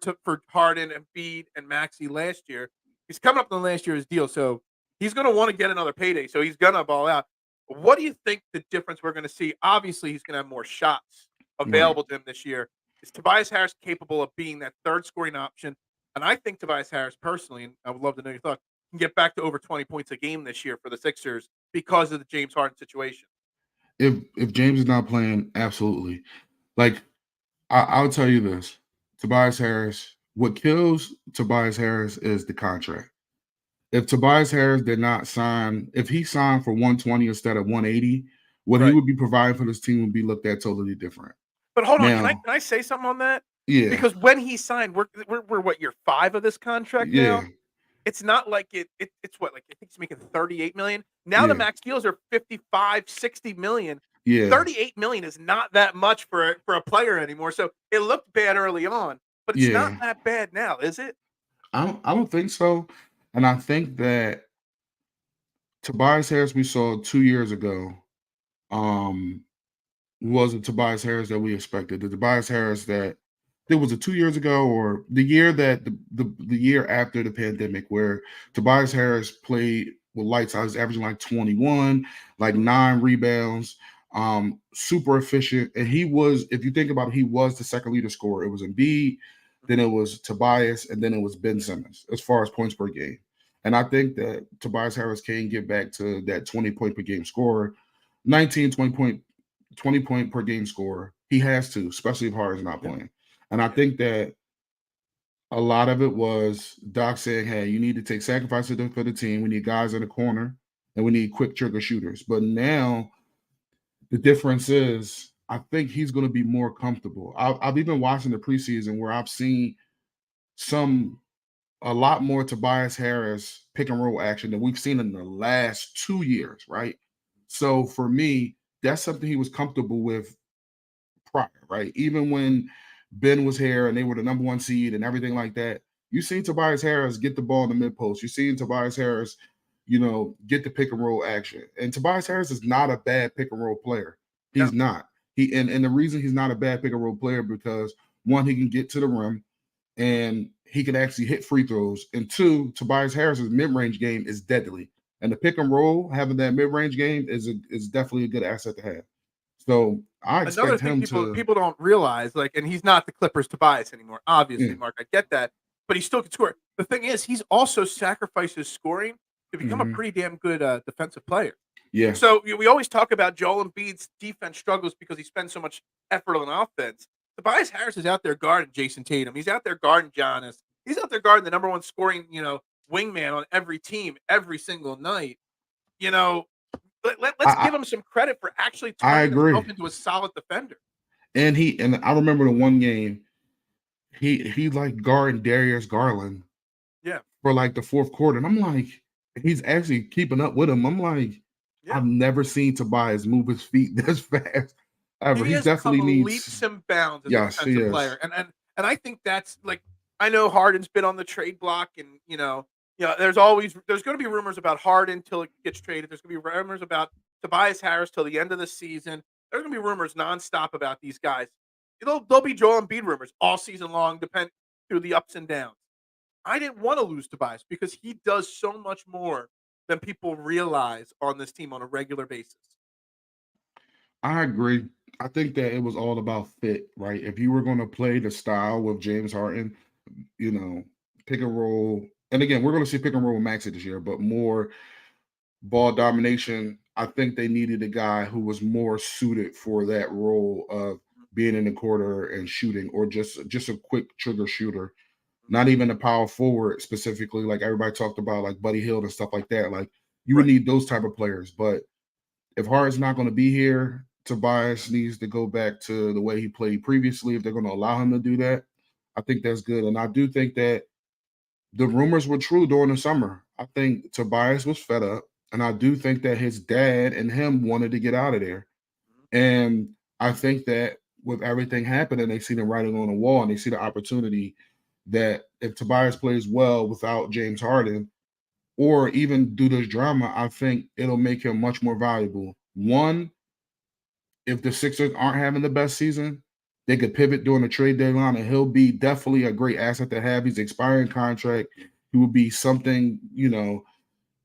Harden, Embiid, and Maxey last year. He's coming up on last year's deal, so he's going to want to get another payday, so he's going to ball out. What do you think the difference we're going to see? Obviously, he's going to have more shots available to him this year. Is Tobias Harris capable of being that third scoring option? And I think Tobias Harris, personally, and I would love to know your thoughts, can get back to over 20 points a game this year for the Sixers because of the James Harden situation. If James is not playing, absolutely. Like, I'll tell you this. Tobias Harris, what kills Tobias Harris is the contract. If Tobias Harris did not sign, if he signed for 120 instead of 180, what he would be providing for this team would be looked at totally different. But hold on, can I say something on that? Yeah. Because when he signed, we're what, year 5 of this contract now? It's not like it's what, like I think he's making $38 million. Now the max deals are $55, $60 million. Yeah. $38 million is not that much for a player anymore. So it looked bad early on, but it's not that bad now, is it? I don't think so. And I think that Tobias Harris we saw 2 years ago wasn't Tobias Harris that we expected. The Tobias Harris that it was 2 years ago, or the year that the year after the pandemic, where Tobias Harris played with lights out. He was averaging like 21, like 9 rebounds. Super efficient, and he was, if you think about it, he was the second leader scorer. It was Embiid, then it was Tobias, and then it was Ben Simmons as far as points per game. And I think that Tobias Harris can get back to that 20 point per game scorer, 20 point per game scorer. He has to, especially if Harden's not playing. And I think that a lot of it was Doc saying, hey, you need to take sacrifices for the team. We need guys in the corner, and we need quick trigger shooters. But now the difference is, I think he's going to be more comfortable. I've even watching the preseason where I've seen a lot more Tobias Harris pick and roll action than we've seen in the last 2 years, right? So for me, that's something he was comfortable with prior, right? Even when Ben was here and they were the number 1 seed and everything like that, you seen Tobias Harris get the ball in the mid post. You seen Tobias Harris get the pick and roll action. And Tobias Harris is not a bad pick and roll player. He's not. And the reason he's not a bad pick and roll player because 1, he can get to the rim and he can actually hit free throws. And 2, Tobias Harris's mid-range game is deadly. And the pick and roll, having that mid-range game is definitely a good asset to have. So I expect him to. People don't realize, and he's not the Clippers Tobias anymore. Obviously, Mark, I get that, but he still can score. The thing is, he's also sacrificed his scoring to become a pretty damn good defensive player. Yeah. So we always talk about Joel Embiid's defense struggles because he spends so much effort on offense. Tobias Harris is out there guarding Jason Tatum. He's out there guarding Giannis. He's out there guarding the number 1 scoring, wingman on every team every single night. Let's give him some credit for actually turning himself into a solid defender. And I remember the one game he like guarding Darius Garland. Yeah. For like the 4th quarter. And I'm like, he's actually keeping up with him. I'm like, Yeah. I've never seen Tobias move his feet this fast ever. He He has come definitely leaps needs. and bounds as a Yes, he defensive is. player, and I think that's like I know Harden's been on the trade block, and there's going to be rumors about Harden till it gets traded. There's going to be rumors about Tobias Harris till the end of the season. There's going to be rumors nonstop about these guys. There'll be Joel Embiid rumors all season long, depend through the ups and downs. I didn't want to lose Tobias because he does so much more than people realize on this team on a regular basis. I agree. I think that it was all about fit, right? If you were going to play the style with James Harden, you know, pick and roll. And again, we're going to see pick and roll with Maxey this year, but more ball domination. I think they needed a guy who was more suited for that role of being in the quarter and shooting, or just a quick trigger shooter. Not even a power forward specifically, like everybody talked about, like Buddy Hield and stuff like that. Like you would Right. need those type of players. But if Harden's not going to be here, Tobias needs to go back to the way he played previously. If they're going to allow him to do that, I think that's good. And I do think that the rumors were true during the summer. I think Tobias was fed up. And I do think that his dad and him wanted to get out of there. And I think that with everything happening, they see the writing on the wall and they see the opportunity that if Tobias plays well without James Harden, or even do this drama, I think it'll make him much more valuable. One, if the Sixers aren't having the best season, they could pivot during the trade deadline, and he'll be definitely a great asset to have. He's expiring contract. He will be something,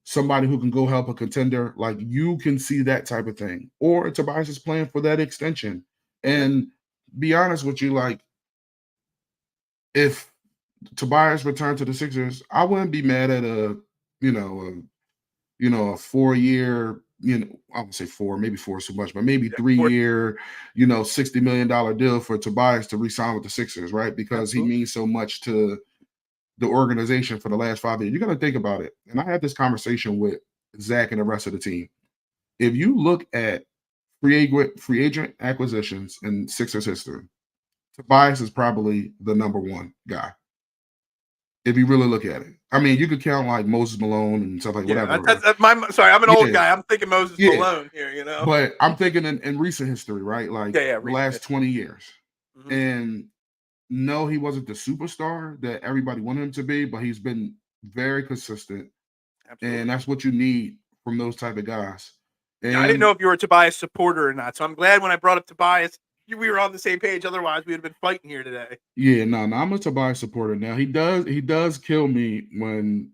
somebody who can go help a contender. Like you can see that type of thing. Or Tobias is playing for that extension. And be honest with you, like if Tobias returned to the Sixers, I wouldn't be mad at a 4-year, I would say four, maybe four is too much, but maybe 3-year, $60 million deal for Tobias to re-sign with the Sixers, right? Because he means so much to the organization for the last 5 years. You got to think about it. And I had this conversation with Zach and the rest of the team. If you look at free agent acquisitions in Sixers history, Tobias is probably the number one guy. If you really look at it, I mean, you could count like Moses Malone and stuff like whatever. Sorry, I'm an old guy. I'm thinking Moses Malone here, But I'm thinking in recent history, right? Like the last 20 years. Mm-hmm. And no, he wasn't the superstar that everybody wanted him to be, but he's been very consistent. Absolutely. And that's what you need from those type of guys. And I didn't know if you were a Tobias supporter or not. So I'm glad when I brought up Tobias, we were on the same page. Otherwise, we would have been fighting here today. Yeah, no, I'm a Tobias supporter. Now he does kill me when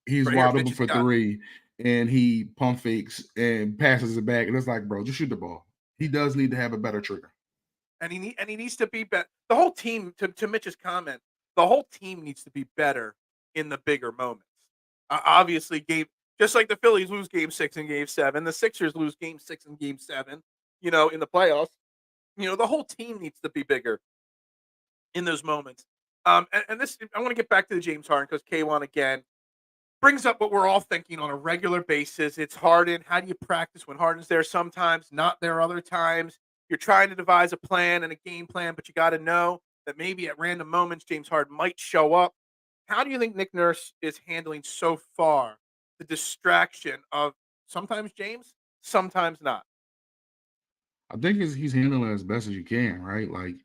he's wide open for three and he pump fakes and passes it back. And it's like, bro, just shoot the ball. He does need to have a better trigger. And he needs to be better. The whole team, to Mitch's comment, the whole team needs to be better in the bigger moments. Obviously, just like the Phillies lose Game 6 and Game 7, the Sixers lose Game 6 and Game 7. In the playoffs, the whole team needs to be bigger in those moments. And this, I want to get back to the James Harden because K1 again brings up what we're all thinking on a regular basis. It's Harden. How do you practice when Harden's there? Sometimes, not there other times. You're trying to devise a plan and a game plan, but you got to know that maybe at random moments James Harden might show up. How do you think Nick Nurse is handling so far the distraction of sometimes James, sometimes not? I think he's handling it as best as you can, right? Like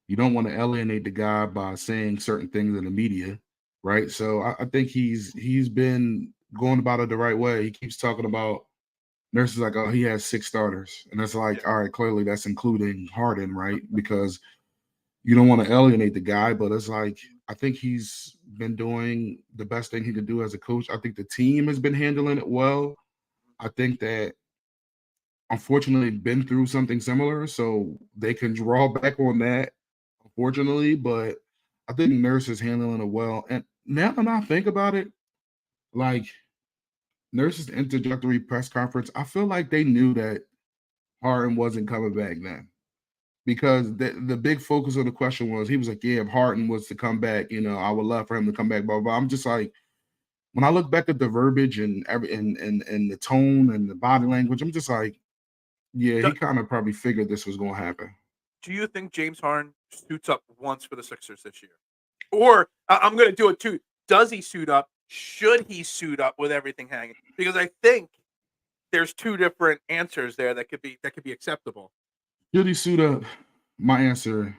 you don't want to alienate the guy by saying certain things in the media, right? So I think he's been going about it the right way. He keeps talking about Nurse is like, oh, he has 6 starters. And it's like, all right, clearly that's including Harden, right? Because you don't want to alienate the guy, but it's like, I think he's been doing the best thing he could do as a coach. I think the team has been handling it well. I think that unfortunately been through something similar, so they can draw back on that, unfortunately, but I think Nurse is handling it well. And now that I think about it, like Nurse's introductory press conference, I feel like they knew that Harden wasn't coming back then. Because the big focus of the question was, he was like, yeah, if Harden was to come back, I would love for him to come back, blah, blah. I'm just like, when I look back at the verbiage and the tone and the body language, I'm just like, yeah, he kind of probably figured this was going to happen. Do you think James Harden suits up once for the Sixers this year? Or I'm going to do it too. Does he suit up? should he suit up with everything hanging? Because I think there's two different answers there that could be acceptable. Should he suit up? My answer,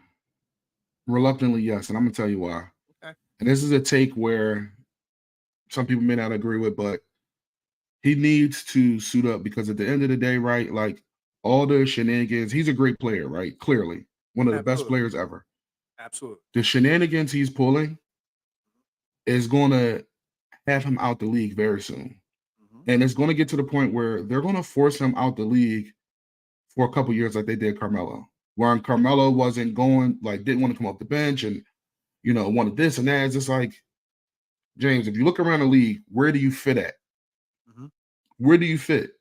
reluctantly, yes, and I'm gonna tell you why. Okay. And this is a take where some people may not agree with, but he needs to suit up because at the end of the day, right, like all the shenanigans, he's a great player, right? Clearly, one of the best Absolutely. players ever. Absolutely. The shenanigans he's pulling is going to have him out the league very soon. Mhm. And it's going to get to the point where they're going to force him out the league for a couple years like they did Carmelo. Where Carmelo wasn't going, like didn't want to come off the bench and, wanted this and that. It's just like, James, if you look around the league, where do you fit at? Mhm. Where do you fit?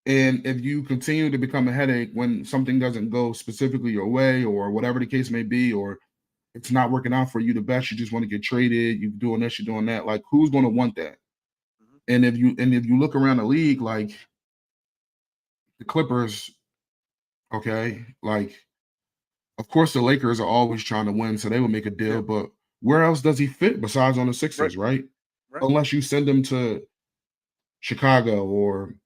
And if you continue to become a headache when something doesn't go specifically your way or whatever the case may be, or it's not working out for you the best, you just want to get traded, you're doing this, you're doing that, like who's going to want that? Mhm. And if you look around the league, like the Clippers, okay, like of course the Lakers are always trying to win, so they would make a deal, Yeah. but where else does he fit besides on the Sixers, right? Right. Unless you send him to Chicago or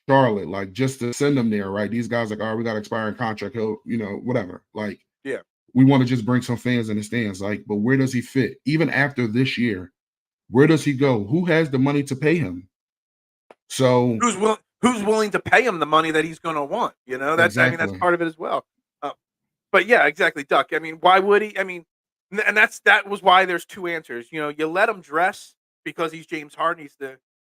Charlotte, like just to send him there, right? These guys like, all right, we got expiring contract. He'll, whatever. Like, Yeah. we want to just bring some fans in the stands. Like, but where does he fit? Even after this year, where does he go? Who has the money to pay him? So Who's willing to pay him the money that he's going to want? That's exactly. part of it as well. But yeah, exactly, Duck. I mean, why would he? I mean, and that was why there's two answers. You let him dress because he's James Harden.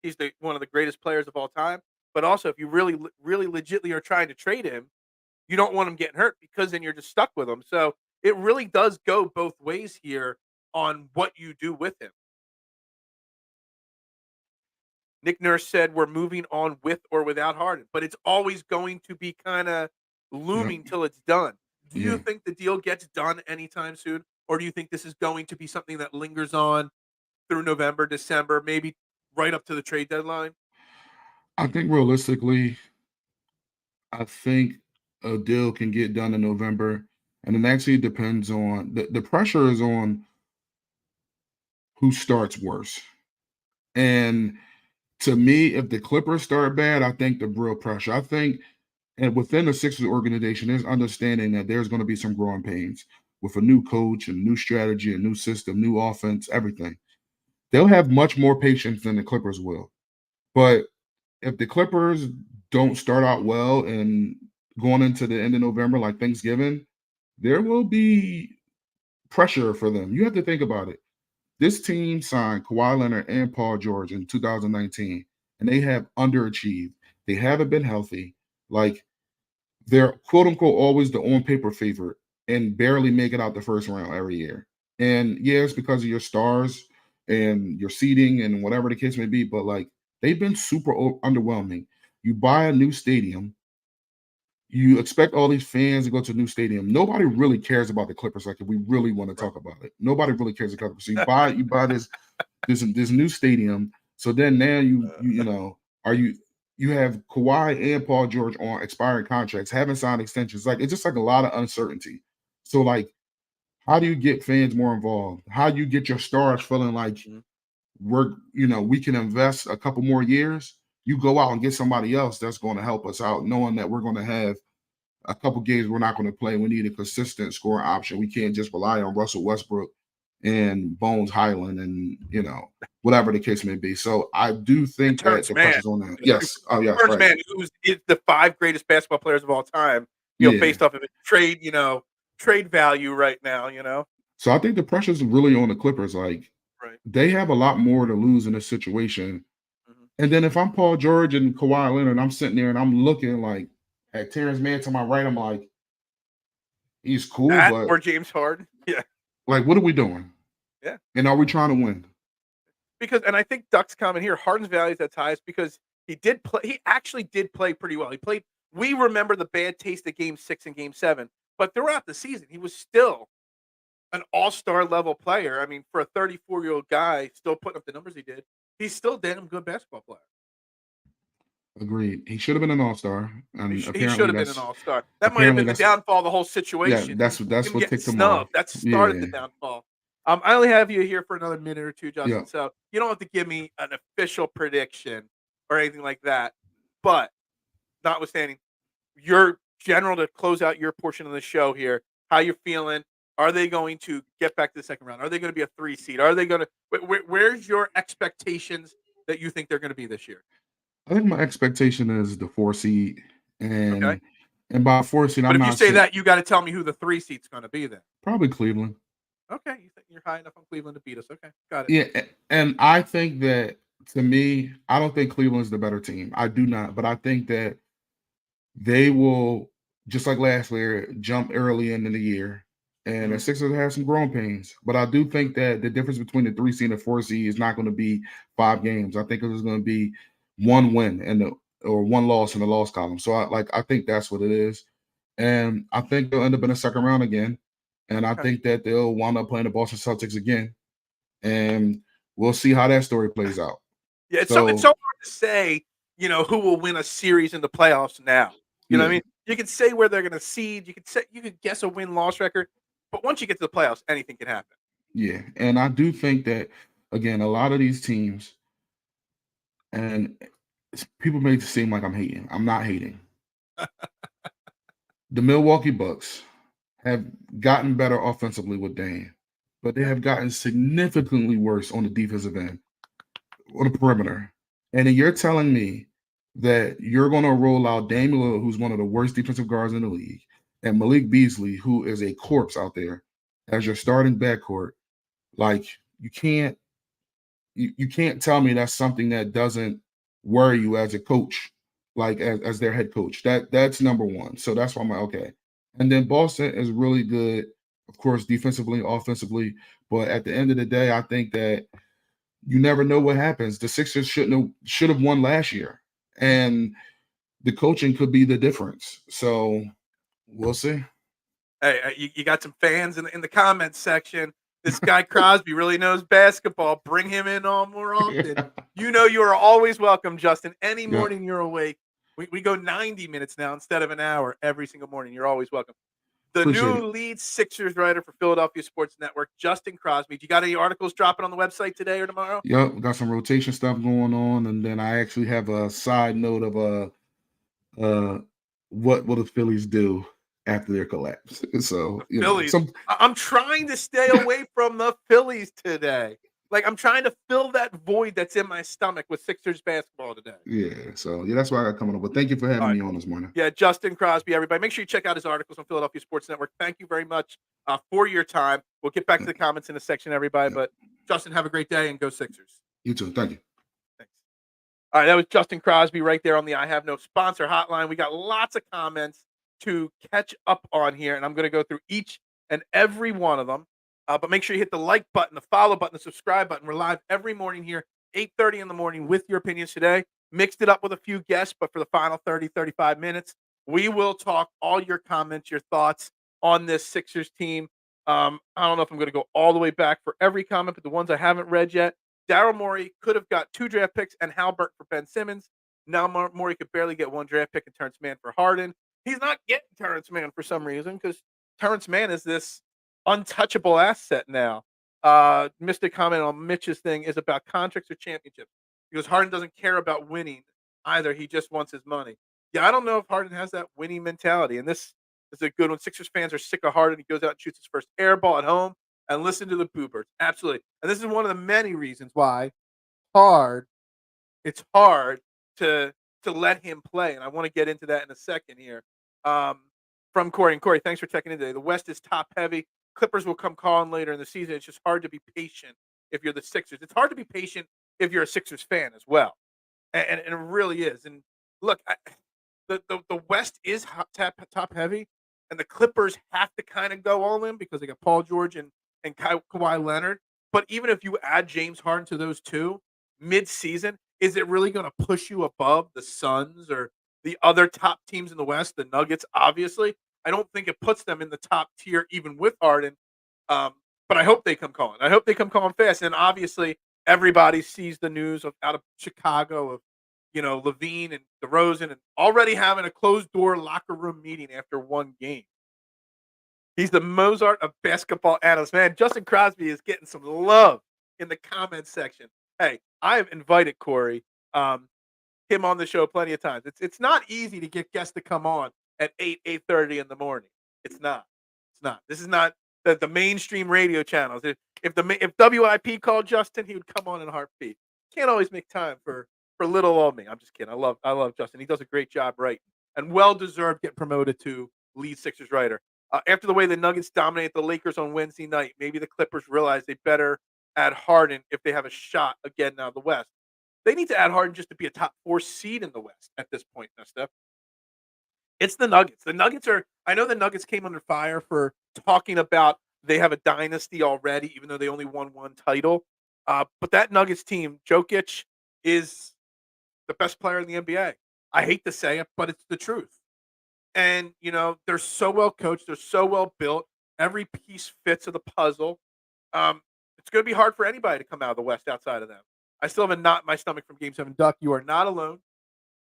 He's the one of the greatest players of all time. But also, if you really legitly are trying to trade him, you don't want him getting hurt because then you're just stuck with him. So it really does go both ways here on what you do with him. Nick Nurse said we're moving on with or without Harden, but it's always going to be kind of looming till it's done. Do you Yeah. think the deal gets done anytime soon, or do you think this is going to be something that lingers on through November, December, maybe right up to the trade deadline? I think realistically, I think a deal can get done in November. And it actually depends on the pressure is on who starts worse. And to me, if the Clippers start bad, I think the real pressure. I think, and within the Sixers organization, there's understanding that there's going to be some growing pains with a new coach and new strategy, a new system, new offense, everything. They'll have much more patience than the Clippers will. But if the Clippers don't start out well and going into the end of November, like Thanksgiving, there will be pressure for them. You have to think about it. This team signed Kawhi Leonard and Paul George in 2019, and they have underachieved. They haven't been healthy. Like they're quote unquote always the on paper favorite and barely make it out the first round every year. And yeah, it's because of your stars and your seating and whatever the case may be, but like they've been super underwhelming. You buy a new stadium, you expect all these fans to go to a new stadium. Nobody really cares about the Clippers. Like if we really want to talk about it, nobody really cares about the Clippers. So you buy this new stadium. So then now you have Kawhi and Paul George on expiring contracts, haven't signed extensions. Like it's just like a lot of uncertainty. So like, how do you get fans more involved? How do you get your stars feeling like we can invest a couple more years? You go out and get somebody else that's going to help us out, knowing that we're going to have a couple games we're not going to play. We need a consistent scoring option. We can't just rely on Russell Westbrook and Bones Highland and whatever the case may be. So I do think that the pressure's on that. Yes. Oh yes. Turns Right. Man, who's the 5 greatest basketball players of all time, Yeah. based off of trade value right now. So I think the pressure's really on the Clippers. Like Right. they have a lot more to lose in this situation. Mhm. And then if I'm Paul George and Kawhi Leonard, I'm sitting there and I'm looking like at Terrence Mann to my right, I'm like, he's cool, That but or James Harden. Yeah. like, what are we doing? Yeah. And are we trying to win? And I think Duck's comment here, Harden's value is at highest because he actually did play pretty well. We remember the bad taste of game 6 and game 7, but throughout the season, he was still an all-star level player. I mean, for a 34-year-old guy still putting up the numbers he did, he's still a damn good basketball player. Agreed. He should have been an all-star. And He should apparently have been an all-star. That might have been the downfall of the whole situation. that's what ticked him off. That started the downfall. I only have you here for another minute or two, Justin. Yeah. So you don't have to give me an official prediction or anything like that. But notwithstanding, your general to close out your portion of the show here, how you're feeling. Are they going to get back to the second round? Are they going to be a 3 seed? Are they going to where's your expectations that you think they're going to be this year? I think my expectation is the 4 seed, Okay. and by 4 seed, But I'm if you not say saying that, you got to tell me who the 3 seed's going to be then. probably Cleveland. Okay, you think you're high enough on Cleveland to beat us. Okay, got it. Yeah, and I think that to me, I don't think Cleveland's the better team. I do not, but I think that they will, just like last year, jump early into the year. And the Mhm. Sixers have some growing pains. But I do think that the difference between the 3 seed and 4 seed is not going to be 5 games. I think it's going to be one win or one loss in the loss column. So I think that's what it is. And I think they'll end up in the second round again. And I Okay. think that they'll wind up playing the Boston Celtics again. And we'll see how that story plays out. Yeah, it's so So, hard to say, who will win a series in the playoffs now. You know what I yeah, mean? You can say where they're going to seed. You could guess a win-loss record, but once you get to the playoffs, anything can happen. yeah. And I do think that, again, a lot of these teams, and people make it seem like I'm hating. I'm not hating. The Milwaukee Bucks have gotten better offensively with Dame, but they Yeah. have gotten significantly worse on the defensive end, on the perimeter. And then you're telling me that you're going to roll out Dame Lillard, who's one of the worst defensive guards in the league, and Malik Beasley, who is a corpse out there, as your starting backcourt. Like you can't tell me that's something that doesn't worry you as a coach, like as their head coach. That's number one. So that's why I'm like, okay. And then Boston is really good, of course, defensively, offensively. But at the end of the day, I think that you never know what happens. The Sixers should have won last year, and the coaching could be the difference. So we'll see. Hey, you got some fans in the comments section. This guy Crosby really knows basketball. Bring him in on more often. You know you are always welcome, Justin. Any Yeah, morning you're awake. We go 90 minutes now instead of an hour every single morning. You're always welcome. The appreciate new it. lead Sixers writer for Philadelphia Sports Network, Justin Crosby. Do you got any articles dropping on the website today or tomorrow? Yep, got some rotation stuff going on, and then I actually have a side note of what will the Phillies do after their collapse? So The Phillies. some I'm trying to stay away from the Phillies today. Like I'm trying to fill that void that's in my stomach with Sixers basketball today. yeah, that's why I got coming up. But thank you for All having right, me on cool. this morning. Yeah, Justin Crosby, everybody. Make sure you check out his articles on Philadelphia Sports Network. Thank you very much for your time. We'll get back to Yeah, the comments in a section, everybody. yeah. But Justin, have a great day and go Sixers. You too. Thank you. Thanks. All right, that was Justin Crosby right there on the I Have No Sponsor hotline. We got lots of comments to catch up on here, and I'm going to go through each and every one of them. But make sure you hit the like button, the follow button, the subscribe button. We're live every morning here, 8:30 in the morning with your opinions today. Mixed it up with a few guests, but for the final 30, 35 minutes, we will talk all your comments, your thoughts on this Sixers team. I don't know if I'm going to go all the way back for every comment, but the ones I haven't read yet. Daryl Morey could have got 2 draft picks and Halbert for Ben Simmons. Now Morey could barely get 1 draft pick and Terrence Mann for Harden. He's not getting Terrence Mann for some reason because Terrence Mann is this untouchable asset now. Mr. Comment on Mitch's thing is about contracts or championships because Harden doesn't care about winning either. He just wants his money. Yeah, I don't know if Harden has that winning mentality. And this is a good one. Sixers fans are sick of Harden. He goes out and shoots his first air ball at home and listen to the boobers. Absolutely. And this is one of the many reasons why hard it's hard to let him play. And I want to get into that in a second here. Um, from Corey. And Corey, thanks for checking in today. The West is top heavy. Clippers will come calling later in the season. It's just hard to be patient if you're the Sixers. It's hard to be patient if you're a Sixers fan as well. And it really is. And look, the West is top heavy, and the Clippers have to kind of go all in because they got Paul George and Kawhi Leonard. But even if you add James Harden to those two mid-season, is it really going to push you above the Suns or the other top teams in the West? The Nuggets, obviously. I don't think it puts them in the top tier, even with Harden. But I hope they come calling. I hope they come calling fast. And obviously, everybody sees the news out of Chicago of Levine and DeRozan and already having a closed door locker room meeting after one game. He's the Mozart of basketball analysts. Man, Justin Crosby is getting some love in the comments section. Hey, I have invited Corey, him on the show plenty of times. It's not easy to get guests to come on at 8:30 in the morning. It's not. It's not. This is not the mainstream radio channels. If WIP called Justin, he would come on in a heartbeat. Can't always make time for little old me. I'm just kidding. I love Justin. He does a great job writing and well deserved getting promoted to lead Sixers writer. After the way the Nuggets dominated the Lakers on Wednesday night, maybe the Clippers realize they better add Harden if they have a shot again now in the West. They need to add Harden just to be a top 4 seed in the West at this point now, Steph. It's the Nuggets. The Nuggets are I know the Nuggets came under fire for talking about they have a dynasty already, even though they only won 1 title. But that Nuggets team, Jokic is the best player in the NBA. I hate to say it, but it's the truth. And, they're so well coached, they're so well built. Every piece fits of the puzzle. It's going to be hard for anybody to come out of the West outside of them. I still have a knot in my stomach from Game 7. Duck, you are not alone.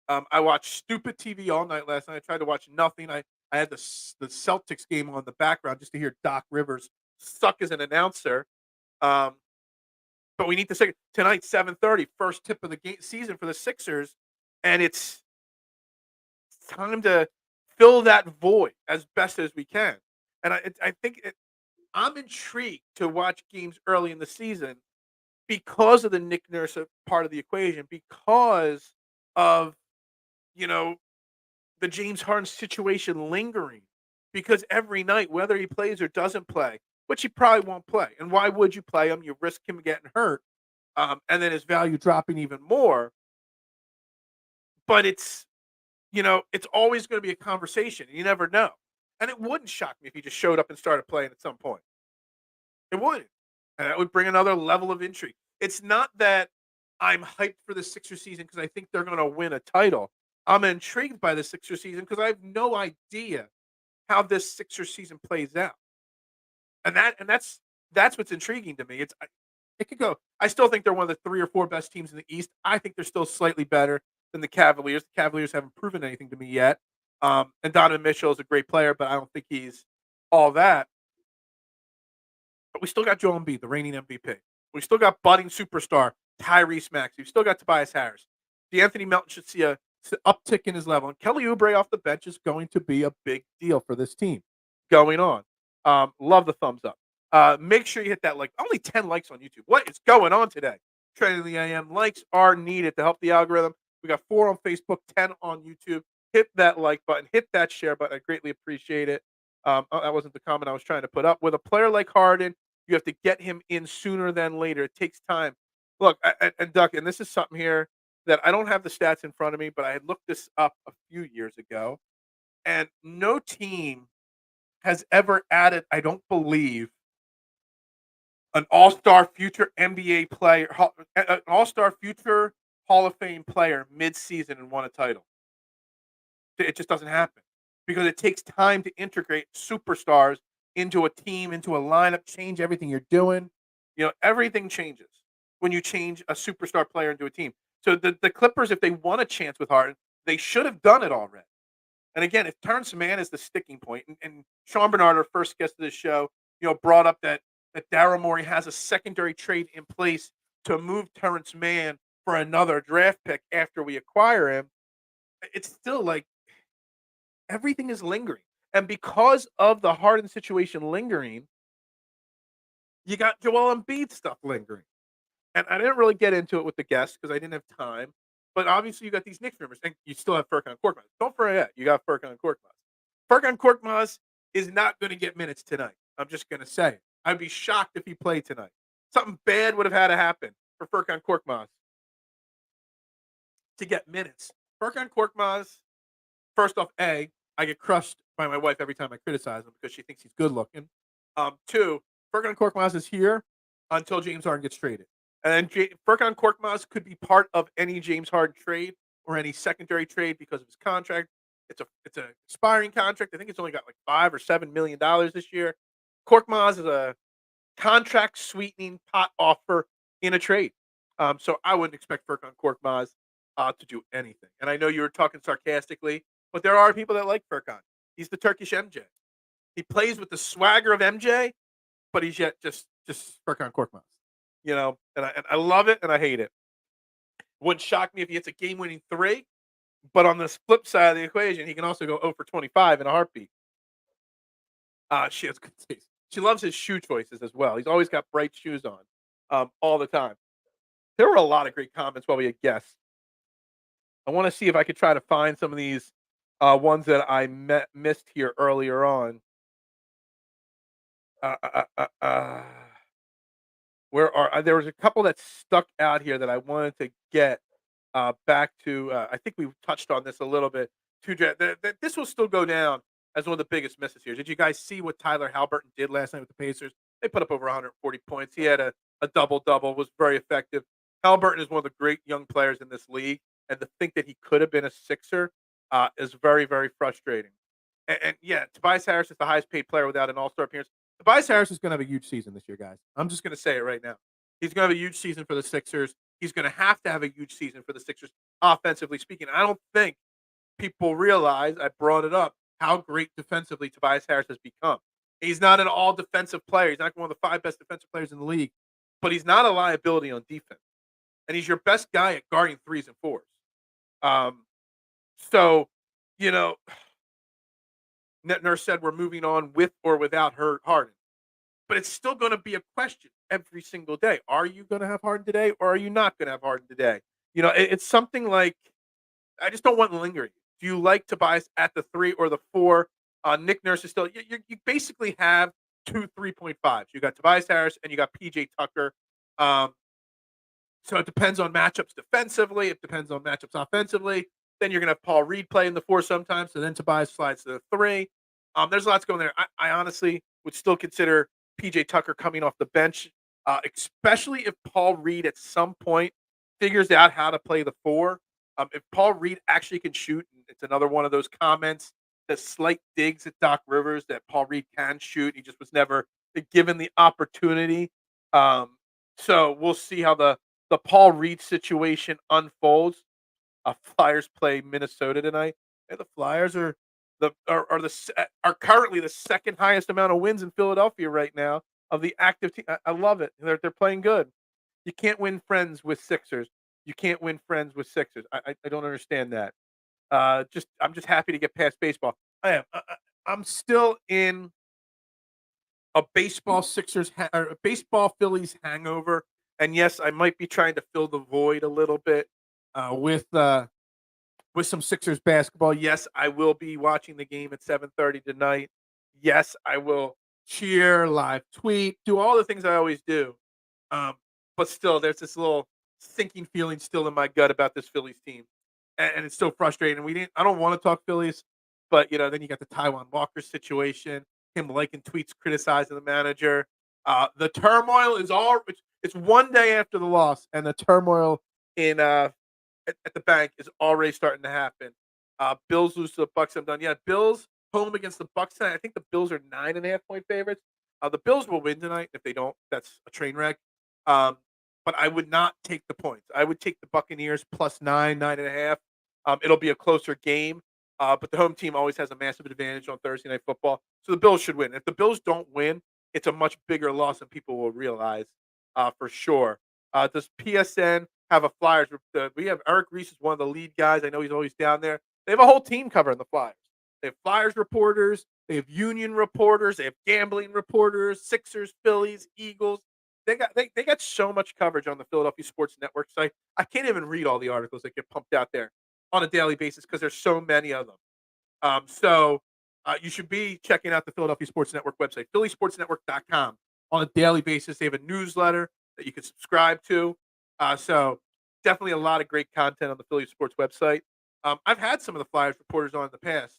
I watched stupid TV all night last night. I tried to watch nothing. I had the Celtics game on the background just to hear Doc Rivers suck as an announcer. But we need to say tonight, 7:30, first tip of the season for the Sixers, and it's time to fill that void as best as we can. And I think I'm intrigued to watch games early in the season because of the Nick Nurse part of the equation, because of the James Harden situation lingering, because every night, whether he plays or doesn't play, which he probably won't play, and why would you play him? You risk him getting hurt, and then his value dropping even more. But it's always going to be a conversation. You never know. And it wouldn't shock me if he just showed up and started playing at some point. It wouldn't. And that would bring another level of intrigue. It's not that I'm hyped for the Sixers season because I think they're going to win a title. I'm intrigued by the Sixers season because I have no idea how this Sixers season plays out. And that's what's intriguing to me. It could go. I still think they're one of the 3 or 4 best teams in the East. I think they're still slightly better than the Cavaliers. The Cavaliers haven't proven anything to me yet. And Donovan Mitchell is a great player, but I don't think he's all that. But we still got Joel Embiid, the reigning MVP. We still got budding superstar Tyrese Maxey. We've still got Tobias Harris. DeAnthony Melton should see a uptick in his level. And Kelly Oubre off the bench is going to be a big deal for this team going on. Love the thumbs up. Make sure you hit that like. Only 10 likes on YouTube. What is going on today? Trending the AM. Likes are needed to help the algorithm. We got 4 on Facebook, 10 on YouTube. Hit that like button. Hit that share button. I greatly appreciate it. That wasn't the comment I was trying to put up. With a player like Harden, you have to get him in sooner than later. It takes time. Look, and Duck, and this is something here that I don't have the stats in front of me, but I had looked this up a few years ago, and no team has ever added, I don't believe, an all-star future NBA player, an all-star future Hall of Fame player mid-season and won a title. It just doesn't happen because it takes time to integrate superstars into a team, into a lineup, change everything you're doing. Everything changes when you change a superstar player into a team. So the Clippers, if they want a chance with Harden, they should have done it already. And again, if Terrence Mann is the sticking point, and Sean Barnard, our first guest of this show, brought up that Daryl Morey has a secondary trade in place to move Terrence Mann for another draft pick after we acquire him, it's still like everything is lingering. And because of the Harden situation lingering, you got Joel Embiid stuff lingering. And I didn't really get into it with the guests because I didn't have time. But obviously, you got these Knicks rumors, and you still have Furkan Korkmaz. Don't forget, you got Furkan Korkmaz. Furkan Korkmaz is not going to get minutes tonight. I'm just going to say it. I'd be shocked if he played tonight. Something bad would have had to happen for Furkan Korkmaz to get minutes. Furkan Korkmaz, first off, I get crushed by my wife every time I criticize him because she thinks he's good looking. 2, Furkan Korkmaz is here until James Harden gets traded. And then Furkan Korkmaz could be part of any James Harden trade or any secondary trade because of his contract. It's a expiring contract. I think it's only got like $5 or $7 million this year. Korkmaz is a contract sweetening pot offer in a trade. So I wouldn't expect Furkan Korkmaz to do anything. And I know you were talking sarcastically, but there are people that like Furkan. He's the Turkish MJ. He plays with the swagger of MJ, but he's yet just Furkan Korkmaz. And I love it and I hate it. Wouldn't shock me if he hits a game-winning 3, but on the flip side of the equation, he can also go 0 for 25 in a heartbeat. She has good taste. She loves his shoe choices as well. He's always got bright shoes on, all the time. There were a lot of great comments while we had guests. I want to see if I could try to find some of these ones that I missed here earlier on. Where are there was a couple that stuck out here that I wanted to get back to. I think we touched on this a little bit. This will still go down as one of the biggest misses here. Did you guys see what Tyler Halliburton did last night with the Pacers? They put up over 140 points. He had a double-double, was very effective. Halliburton is one of the great young players in this league, and to think that he could have been a Sixer is very, very frustrating. And yeah, Tobias Harris is the highest-paid player without an All-Star appearance. Tobias Harris is going to have a huge season this year, guys. I'm just going to say it right now. He's going to have a huge season for the Sixers. He's going to have to have a huge season for the Sixers, offensively speaking. I don't think people realize, I brought it up, how great defensively Tobias Harris has become. He's not an all-defensive player. He's not one of the 5 best defensive players in the league, but he's not a liability on defense. And he's your best guy at guarding 3s and 4s. So, Net Nurse said we're moving on with or without Harden. But it's still going to be a question every single day. Are you going to have Harden today, or are you not going to have Harden today? It's something like, I just don't want lingering. Do you like Tobias at the 3 or the 4? Nick Nurse is still, you basically have 2 3.5s. You got Tobias Harris and you got PJ Tucker. So it depends on matchups defensively. It depends on matchups offensively. Then you're going to have Paul Reed play in the 4 sometimes. So then Tobias slides to the 3. There's lots going there. I honestly would still consider PJ Tucker coming off the bench, especially if Paul Reed at some point figures out how to play the 4. If Paul Reed actually can shoot, and it's another one of those comments, the slight digs at Doc Rivers that Paul Reed can shoot. He just was never given the opportunity. So we'll see how the Paul Reed situation unfolds. Flyers play Minnesota tonight, and the Flyers are currently the second highest amount of wins in Philadelphia right now of the active team. I love it. They're playing good. You can't win friends with Sixers. You can't win friends with Sixers. I don't understand that. I'm just happy to get past baseball. I am. I'm still in a baseball Sixers or a baseball Phillies hangover, and yes, I might be trying to fill the void a little bit with some Sixers basketball. Yes, I will be watching the game at 7:30 tonight. Yes, I will cheer, live tweet, do all the things I always do. But still, there's this little sinking feeling still in my gut about this Phillies team, and it's so frustrating. I don't want to talk Phillies, but then you got the Taiwan Walker situation, him liking tweets criticizing the manager. The turmoil is it's one day after the loss, and the turmoil in at the bank is already starting to happen. Bills lose to the Bucks. I'm done. Yeah, Bills home against the Bucks tonight. I think the Bills are 9.5-point favorites. The Bills will win tonight. If they don't, that's a train wreck. But I would not take the points. I would take the Buccaneers plus 9.5. It'll be a closer game. But the home team always has a massive advantage on Thursday Night Football. So the Bills should win. If the Bills don't win, it's a much bigger loss than people will realize for sure. Does PSN have a Flyers? We have Eric Reese is one of the lead guys. I know he's always down there. They have a whole team covering the Flyers. They have Flyers reporters. They have Union reporters. They have gambling reporters, Sixers, Phillies, Eagles. They got so much coverage on the Philadelphia Sports Network site. I can't even read all the articles that get pumped out there on a daily basis because there's so many of them. So you should be checking out the Philadelphia Sports Network website, phillysportsnetwork.com. On a daily basis, they have a newsletter that you can subscribe to. So definitely a lot of great content on the Philly Sports website. I've had some of the Flyers reporters on in the past.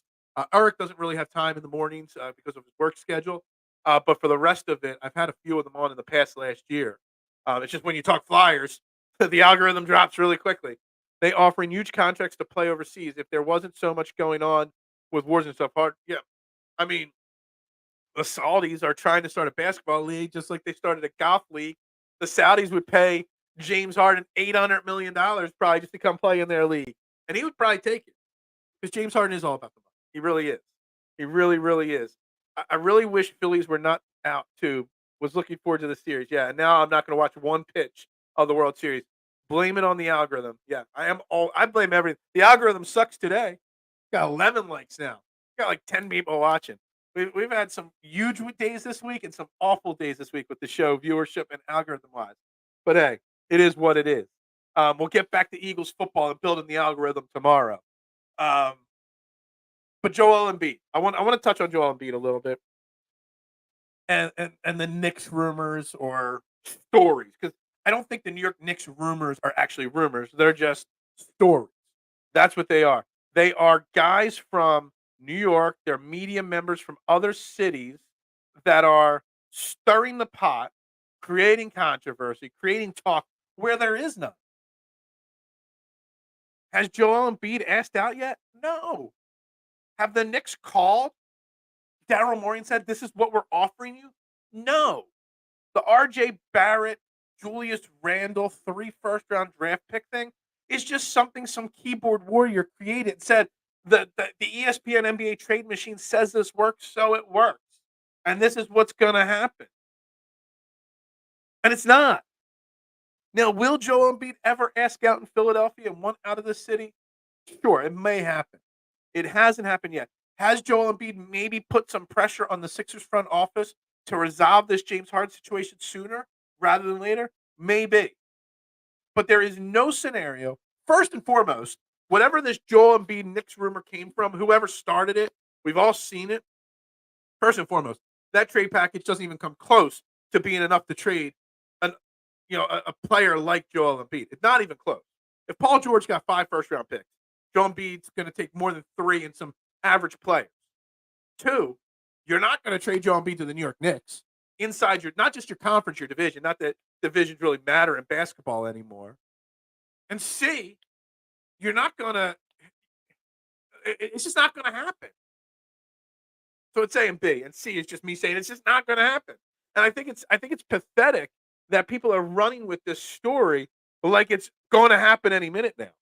Eric doesn't really have time in the mornings because of his work schedule. But for the rest of it, I've had a few of them on in the past last year. It's just when you talk Flyers, the algorithm drops really quickly. They offering huge contracts to play overseas. If there wasn't so much going on with wars and stuff, I mean, the Saudis are trying to start a basketball league just like they started a golf league. The Saudis would pay James Harden $800 million probably just to come play in their league. And he would probably take it because James Harden is all about the money. He really is. He really, really is. I really wish Phillies were not out too. Was looking forward to the series. Yeah, and now I'm not going to watch one pitch of the World Series. Blame it on the algorithm. Yeah, I blame everything. The algorithm sucks today. Got 11 likes now. Got like 10 people watching. We've had some huge days this week and some awful days this week with the show viewership and algorithm wise. But hey, it is what it is. We'll get back to Eagles football and building the algorithm tomorrow. Um, but Joel Embiid, I want to touch on Joel Embiid a little bit, and the Knicks rumors or stories, because I don't think the New York Knicks rumors are actually rumors. They're just stories. That's what they are. They are guys from New York. They're media members from other cities that are stirring the pot, creating controversy, creating talk where there is none. Has Joel Embiid asked out yet? No. Have the Knicks called Daryl Morey and said, "This is what we're offering you"? No. The RJ Barrett, Julius Randle, 3 first-round draft pick thing is just something some keyboard warrior created and said, the ESPN NBA trade machine says this works, so it works. And this is what's going to happen. And it's not. Now, will Joel Embiid ever ask out in Philadelphia and want out of the city? Sure, it may happen. It hasn't happened yet. Has Joel Embiid maybe put some pressure on the Sixers front office to resolve this James Harden situation sooner rather than later? Maybe. But there is no scenario. First and foremost, whatever this Joel Embiid Knicks rumor came from, whoever started it, we've all seen it. First and foremost, that trade package doesn't even come close to being enough to trade a player like Joel Embiid. It's not even close. If Paul George got 5 first-round picks, Joel Embiid's going to take more than 3 in some average players. 2, you're not going to trade Joel Embiid to the New York Knicks inside your, not just your conference, your division. Not that divisions really matter in basketball anymore. And C, you're not going to. It's just not going to happen. So it's A and B, and C is just me saying it's just not going to happen. And I think it's pathetic that people are running with this story like it's going to happen any minute now,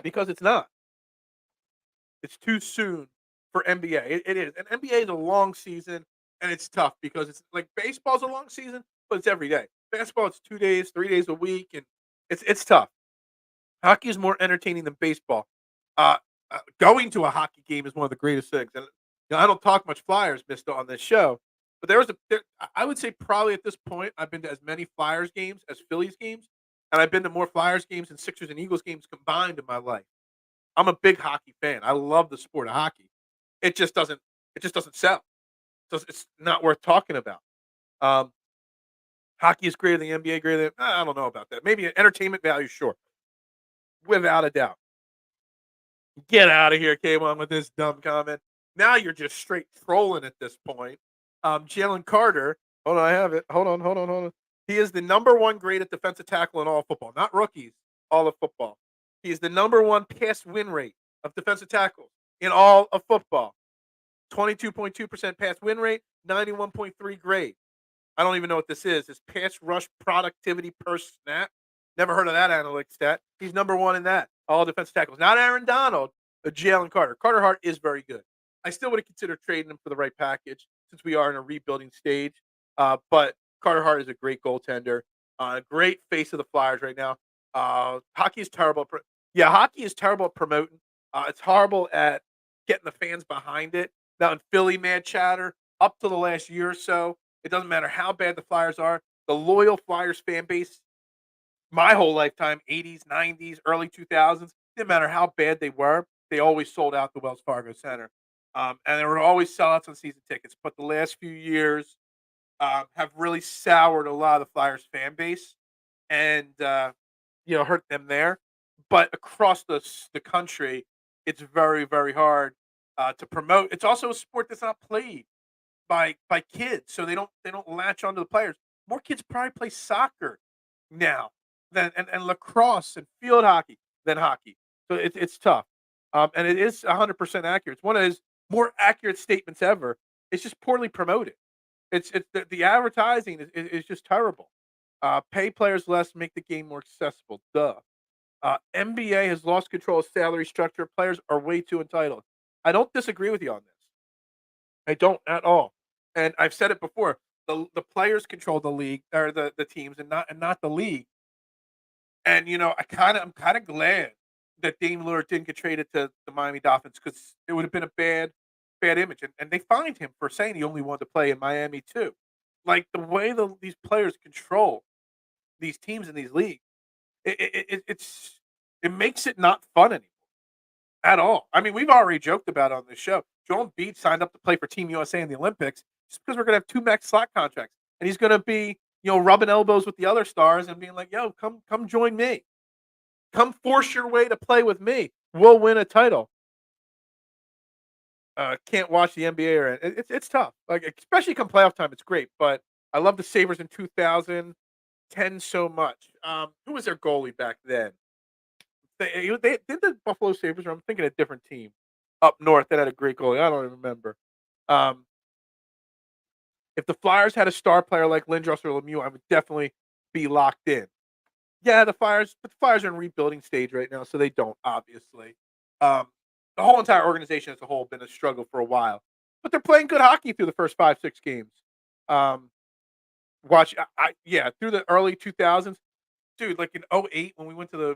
because it's not. It's too soon for NBA. It is, and NBA is a long season, and it's tough because it's like baseball's a long season, but it's every day. Basketball, it's 2 days, 3 days a week, and it's tough. Hockey is more entertaining than baseball. Going to a hockey game is one of the greatest things. And I don't talk much Flyers, Mister, on this show, but I would say probably at this point I've been to as many Flyers games as Phillies games, and I've been to more Flyers games and Sixers and Eagles games combined in my life. I'm a big hockey fan. I love the sport of hockey. It just doesn't sell. It's not worth talking about. Um, Hockey is greater than the NBA, greater than I don't know about that. Maybe an entertainment value, sure, without a doubt. Get out of here, K1, with this dumb comment. Now you're just straight trolling at this point. Jalen Carter. Hold on, I have it. Hold on. He is the number 1 grade at defensive tackle in all of football, not rookies, all of football. He is the number 1 pass win rate of defensive tackles in all of football. 22.2% pass win rate, 91.3 grade. I don't even know what this is. It's pass rush productivity per snap. Never heard of that analytic stat. He's number 1 in that. All defensive tackles. Not Aaron Donald, but Jalen Carter. Carter Hart is very good. I still would have considered trading him for the right package since we are in a rebuilding stage. But Carter Hart is a great goaltender. Great face of the Flyers right now. Hockey is terrible. Hockey is terrible at promoting. It's horrible at getting the fans behind it. Now in Philly, mad chatter, up to the last year or so, it doesn't matter how bad the Flyers are. The loyal Flyers fan base, my whole lifetime, 80s, 90s, early 2000s, didn't matter how bad they were, they always sold out the Wells Fargo Center. And there were always sellouts on season tickets. But the last few years have really soured a lot of the Flyers fan base and, hurt them there. But across the country, it's very, very hard to promote. It's also a sport that's not played by kids, so they don't latch onto the players. More kids probably play soccer now than and lacrosse and field hockey than hockey. So it's tough, and it is 100% accurate. It's one of his more accurate statements ever. It's just poorly promoted. It's the advertising is just terrible. Pay players less, make the game more accessible. Duh. NBA has lost control of salary structure. Players are way too entitled. I don't disagree with you on this. I don't at all. And I've said it before. The players control the league or the teams and not the league. And I'm kind of glad that Dame Lillard didn't get traded to the Miami Dolphins because it would have been a bad image. And they fined him for saying he only wanted to play in Miami too. Like the way these players control these teams in these leagues, it makes it not fun anymore at all. I mean, we've already joked about it on this show. Joel Embiid signed up to play for Team USA in the Olympics just because we're going to have two max slot contracts, and he's going to be rubbing elbows with the other stars and being like, "Yo, come join me, come force your way to play with me. We'll win a title." Can't watch the NBA or it's tough. Like especially come playoff time, it's great. But I love the Sabres in 2010 so much. Who was their goalie back then? They did the Buffalo Sabres. Or I'm thinking a different team up north that had a great goalie. I don't even remember. Um, if the Flyers had a star player like Lindros or Lemieux, I would definitely be locked in. Yeah, but the Flyers are in rebuilding stage right now, so they don't obviously. Um, the whole entire organization as a whole been a struggle for a while, but they're playing good hockey through the first 5-6 games. Um, through the early 2000s, dude, like in '08 when we went to the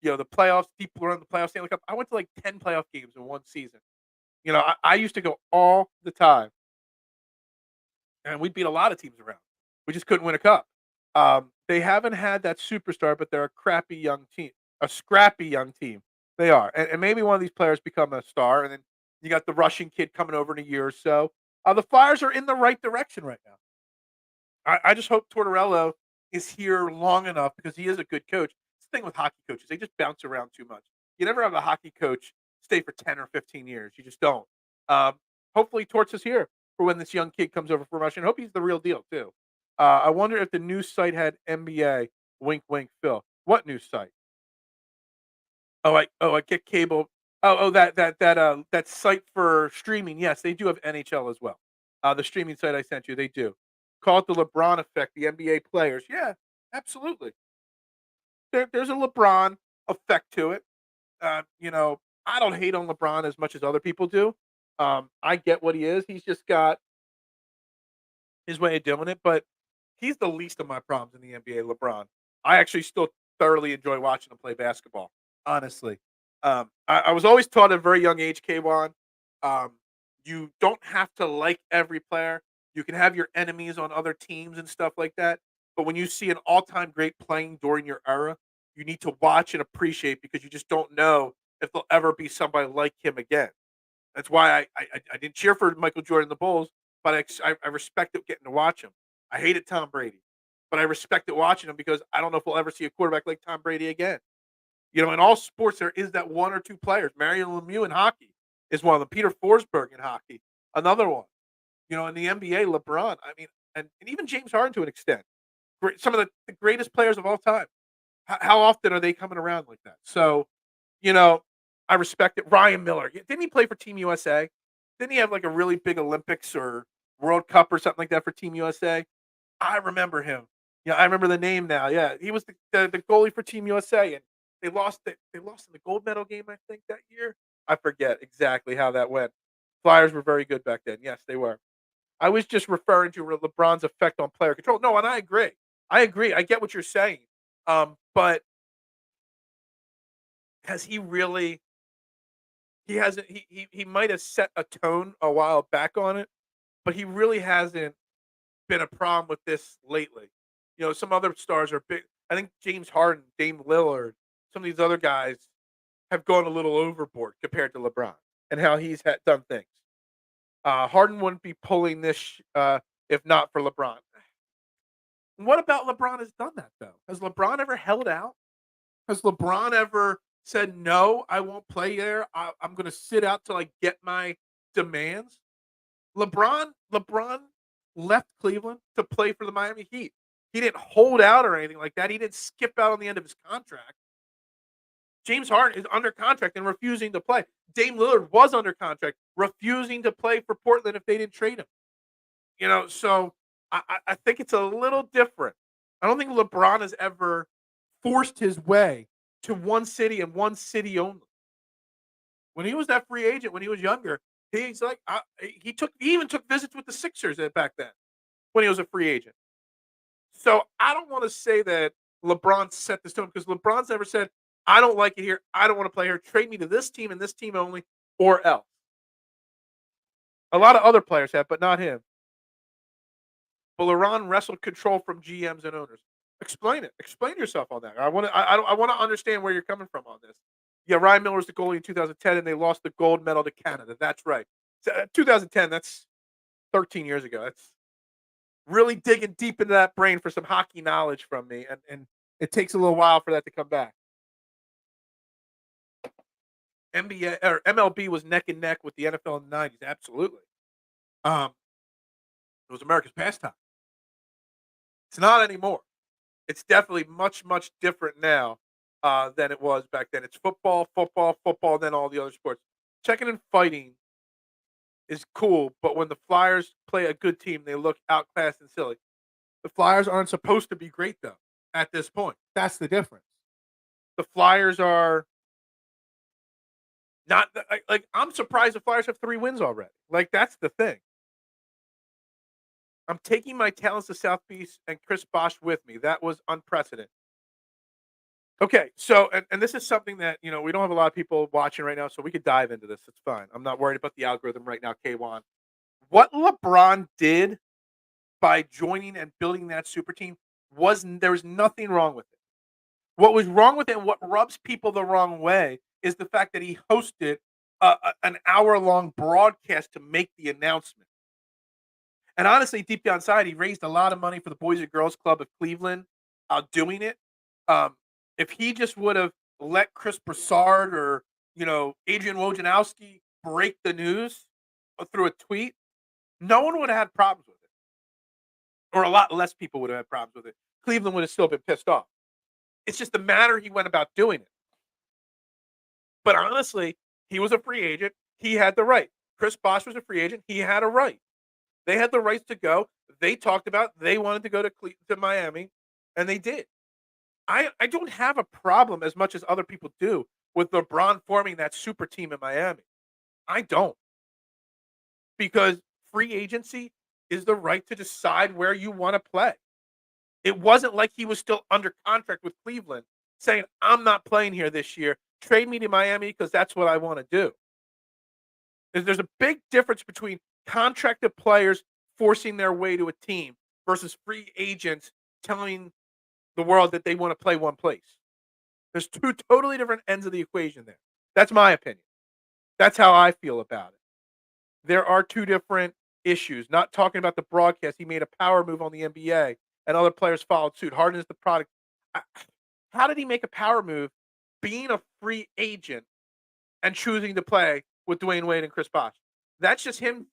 playoffs, deep run the playoffs Stanley Cup. I went to like 10 playoff games in one season. I used to go all the time, and we beat a lot of teams around. We just couldn't win a cup. They haven't had that superstar, but they're a scrappy young team. They are, and maybe one of these players become a star, and then you got the Russian kid coming over in a year or so. The Flyers are in the right direction right now. I just hope Tortorella is here long enough because he is a good coach. It's the thing with hockey coaches; they just bounce around too much. You never have a hockey coach stay for 10 or 15 years. You just don't. Um, Hopefully, Torts is here for when this young kid comes over from Russia. And hope he's the real deal too. I wonder if the news site had NBA. Wink, wink, Phil. What news site? I get cable. That site for streaming. Yes, they do have NHL as well. The streaming site I sent you, they do. Call it the LeBron effect. The NBA players. Yeah, absolutely. There's a LeBron effect to it. I don't hate on LeBron as much as other people do. I get what he is. He's just got his way of doing it, but he's the least of my problems in the NBA, LeBron. I actually still thoroughly enjoy watching him play basketball, honestly. I was always taught at a very young age, K1, you don't have to like every player. You can have your enemies on other teams and stuff like that. But when you see an all-time great playing during your era, you need to watch and appreciate because you just don't know if there'll ever be somebody like him again. That's why I didn't cheer for Michael Jordan and the Bulls, but I respected getting to watch him. I hated Tom Brady, but I respected watching him because I don't know if we'll ever see a quarterback like Tom Brady again. In all sports, there is that one or two players. Mario Lemieux in hockey is one of them. Peter Forsberg in hockey, another one. In the NBA, LeBron. I mean, and even James Harden to an extent. Some of the greatest players of all time. How often are they coming around like that? So, you know, I respect it. Ryan Miller. Didn't he play for Team USA? Didn't he have like a really big Olympics or World Cup or something like that for Team USA? I remember him. Yeah, I remember the name now. Yeah, he was the goalie for Team USA, and they lost in the gold medal game, I think, that year. I forget exactly how that went. Flyers were very good back then. Yes, they were. I was just referring to LeBron's effect on player control. No, and I agree. I agree. I get what you're saying. But has he really? He hasn't. He might have set a tone a while back on it, but he really hasn't been a problem with this lately. Some other stars are big. I think James Harden, Dame Lillard, some of these other guys have gone a little overboard compared to LeBron and how he's done things. Harden wouldn't be pulling this if not for LeBron. What about LeBron has done that though? Has LeBron ever held out? Has LeBron ever said no? I won't play there. I'm going to sit out till I get my demands. LeBron left Cleveland to play for the Miami Heat. He didn't hold out or anything like that. He didn't skip out on the end of his contract. James Harden is under contract and refusing to play. Dame Lillard was under contract, refusing to play for Portland if they didn't trade him. So I think it's a little different. I don't think LeBron has ever forced his way to one city and one city only. When he was that free agent, when he was younger, He's like, he even took visits with the Sixers back then when he was a free agent. So I don't want to say that LeBron set the tone because LeBron's never said, I don't like it here. I don't want to play here. Trade me to this team and this team only or else. A lot of other players have, but not him. But LeBron wrestled control from GMs and owners. Explain it. Explain yourself on that. I want to understand where you're coming from on this. Yeah, Ryan Miller was the goalie in 2010, and they lost the gold medal to Canada. That's right. 2010, that's 13 years ago. That's really digging deep into that brain for some hockey knowledge from me, and it takes a little while for that to come back. NBA or MLB was neck and neck with the NFL in the 90s. Absolutely. It was America's pastime. It's not anymore. It's definitely much, much different now than it was back then. It's football, then all the other sports. Checking and fighting is cool, but when the Flyers play a good team, they look outclassed and silly. The Flyers aren't supposed to be great, though, at this point. That's the difference. The Flyers are not like I'm surprised the Flyers have 3 wins already. Like, that's the thing. I'm taking my talents to South Beach and Chris Bosh with me. That was unprecedented. Okay, so and this is something that we don't have a lot of people watching right now, so we could dive into this. It's fine. I'm not worried about the algorithm right now, K1. What LeBron did by joining and building that super team there was nothing wrong with it. What was wrong with it and what rubs people the wrong way is the fact that he hosted an hour-long broadcast to make the announcement. And honestly, deep down inside, he raised a lot of money for the Boys and Girls Club of Cleveland doing it. If he just would have let Chris Broussard or, Adrian Wojnarowski break the news through a tweet, no one would have had problems with it. Or a lot less people would have had problems with it. Cleveland would have still been pissed off. It's just the manner he went about doing it. But honestly, he was a free agent. He had the right. Chris Bosh was a free agent. He had a right. They had the rights to go. They talked about they wanted to go to Miami, and they did. I don't have a problem as much as other people do with LeBron forming that super team in Miami. I don't. Because free agency is the right to decide where you want to play. It wasn't like he was still under contract with Cleveland saying, I'm not playing here this year. Trade me to Miami because that's what I want to do. There's a big difference between contracted players forcing their way to a team versus free agents telling the world that they want to play one place. There's 2 totally different ends of the equation there. That's my opinion. That's how I feel about it. There are 2 different issues. Not talking about the broadcast. He made a power move on the NBA, and other players followed suit. Harden is the product. How did he make a power move being a free agent and choosing to play with Dwayne Wade and Chris Bosh? That's just him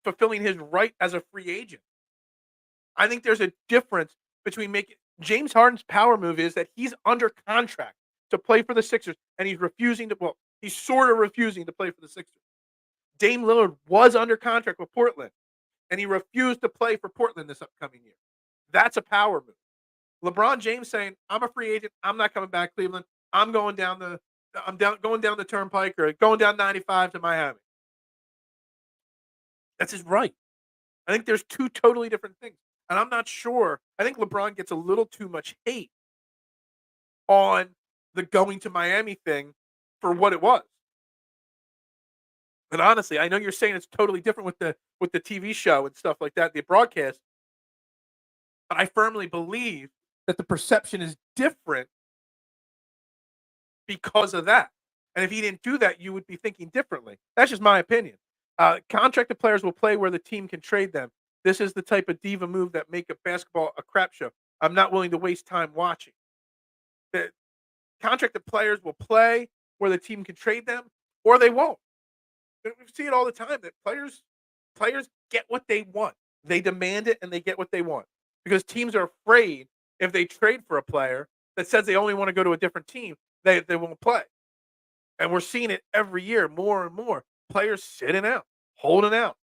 fulfilling his right as a free agent. I think there's a difference between making James Harden's power move is that he's under contract to play for the Sixers, and he's sort of refusing to play for the Sixers. Dame Lillard was under contract with Portland, and he refused to play for Portland this upcoming year. That's a power move. LeBron James saying, I'm a free agent. I'm not coming back, Cleveland. I'm going down the turnpike or going down 95 to Miami. That's his right. I think there's 2 totally different things. And I'm not sure. I think LeBron gets a little too much hate on the going to Miami thing for what it was. And honestly, I know you're saying it's totally different with the TV show and stuff like that, the broadcast. But I firmly believe that the perception is different because of that. And if he didn't do that, you would be thinking differently. That's just my opinion. Contracted players will play where the team can trade them. This is the type of diva move that make a basketball a crap show. I'm not willing to waste time watching. The contracted players will play where the team can trade them, or they won't. We see it all the time that players get what they want. They demand it, and they get what they want because teams are afraid if they trade for a player that says they only want to go to a different team, they won't play. And we're seeing it every year, more and more. Players sitting out, holding out.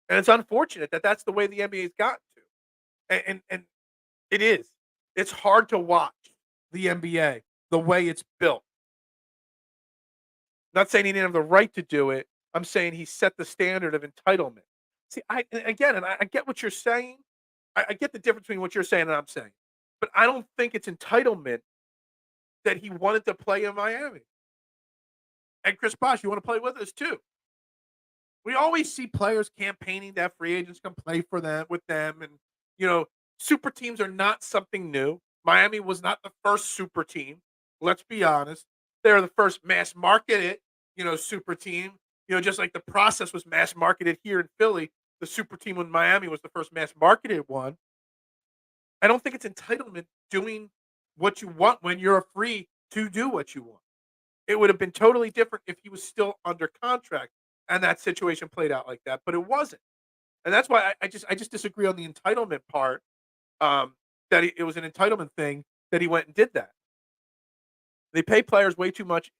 And it's unfortunate that that's the way the NBA's gotten to. And it is. It's hard to watch the NBA the way it's built. Not saying he didn't have the right to do it, I'm saying he set the standard of entitlement. See, I get what you're saying. I get the difference between what you're saying and I'm saying. But I don't think it's entitlement that he wanted to play in Miami. And Chris Bosh, you want to play with us too. We always see players campaigning to have free agents come play for them with them. And, super teams are not something new. Miami was not the first super team. Let's be honest. They're the first mass marketed, super team. Just like the process was mass marketed here in Philly, the super team in Miami was the first mass marketed one. I don't think it's entitlement doing what you want when you're free to do what you want. It would have been totally different if he was still under contract and that situation played out like that, but it wasn't. And that's why I just disagree on the entitlement part. That it was an entitlement thing that he went and did that. They pay players way too much,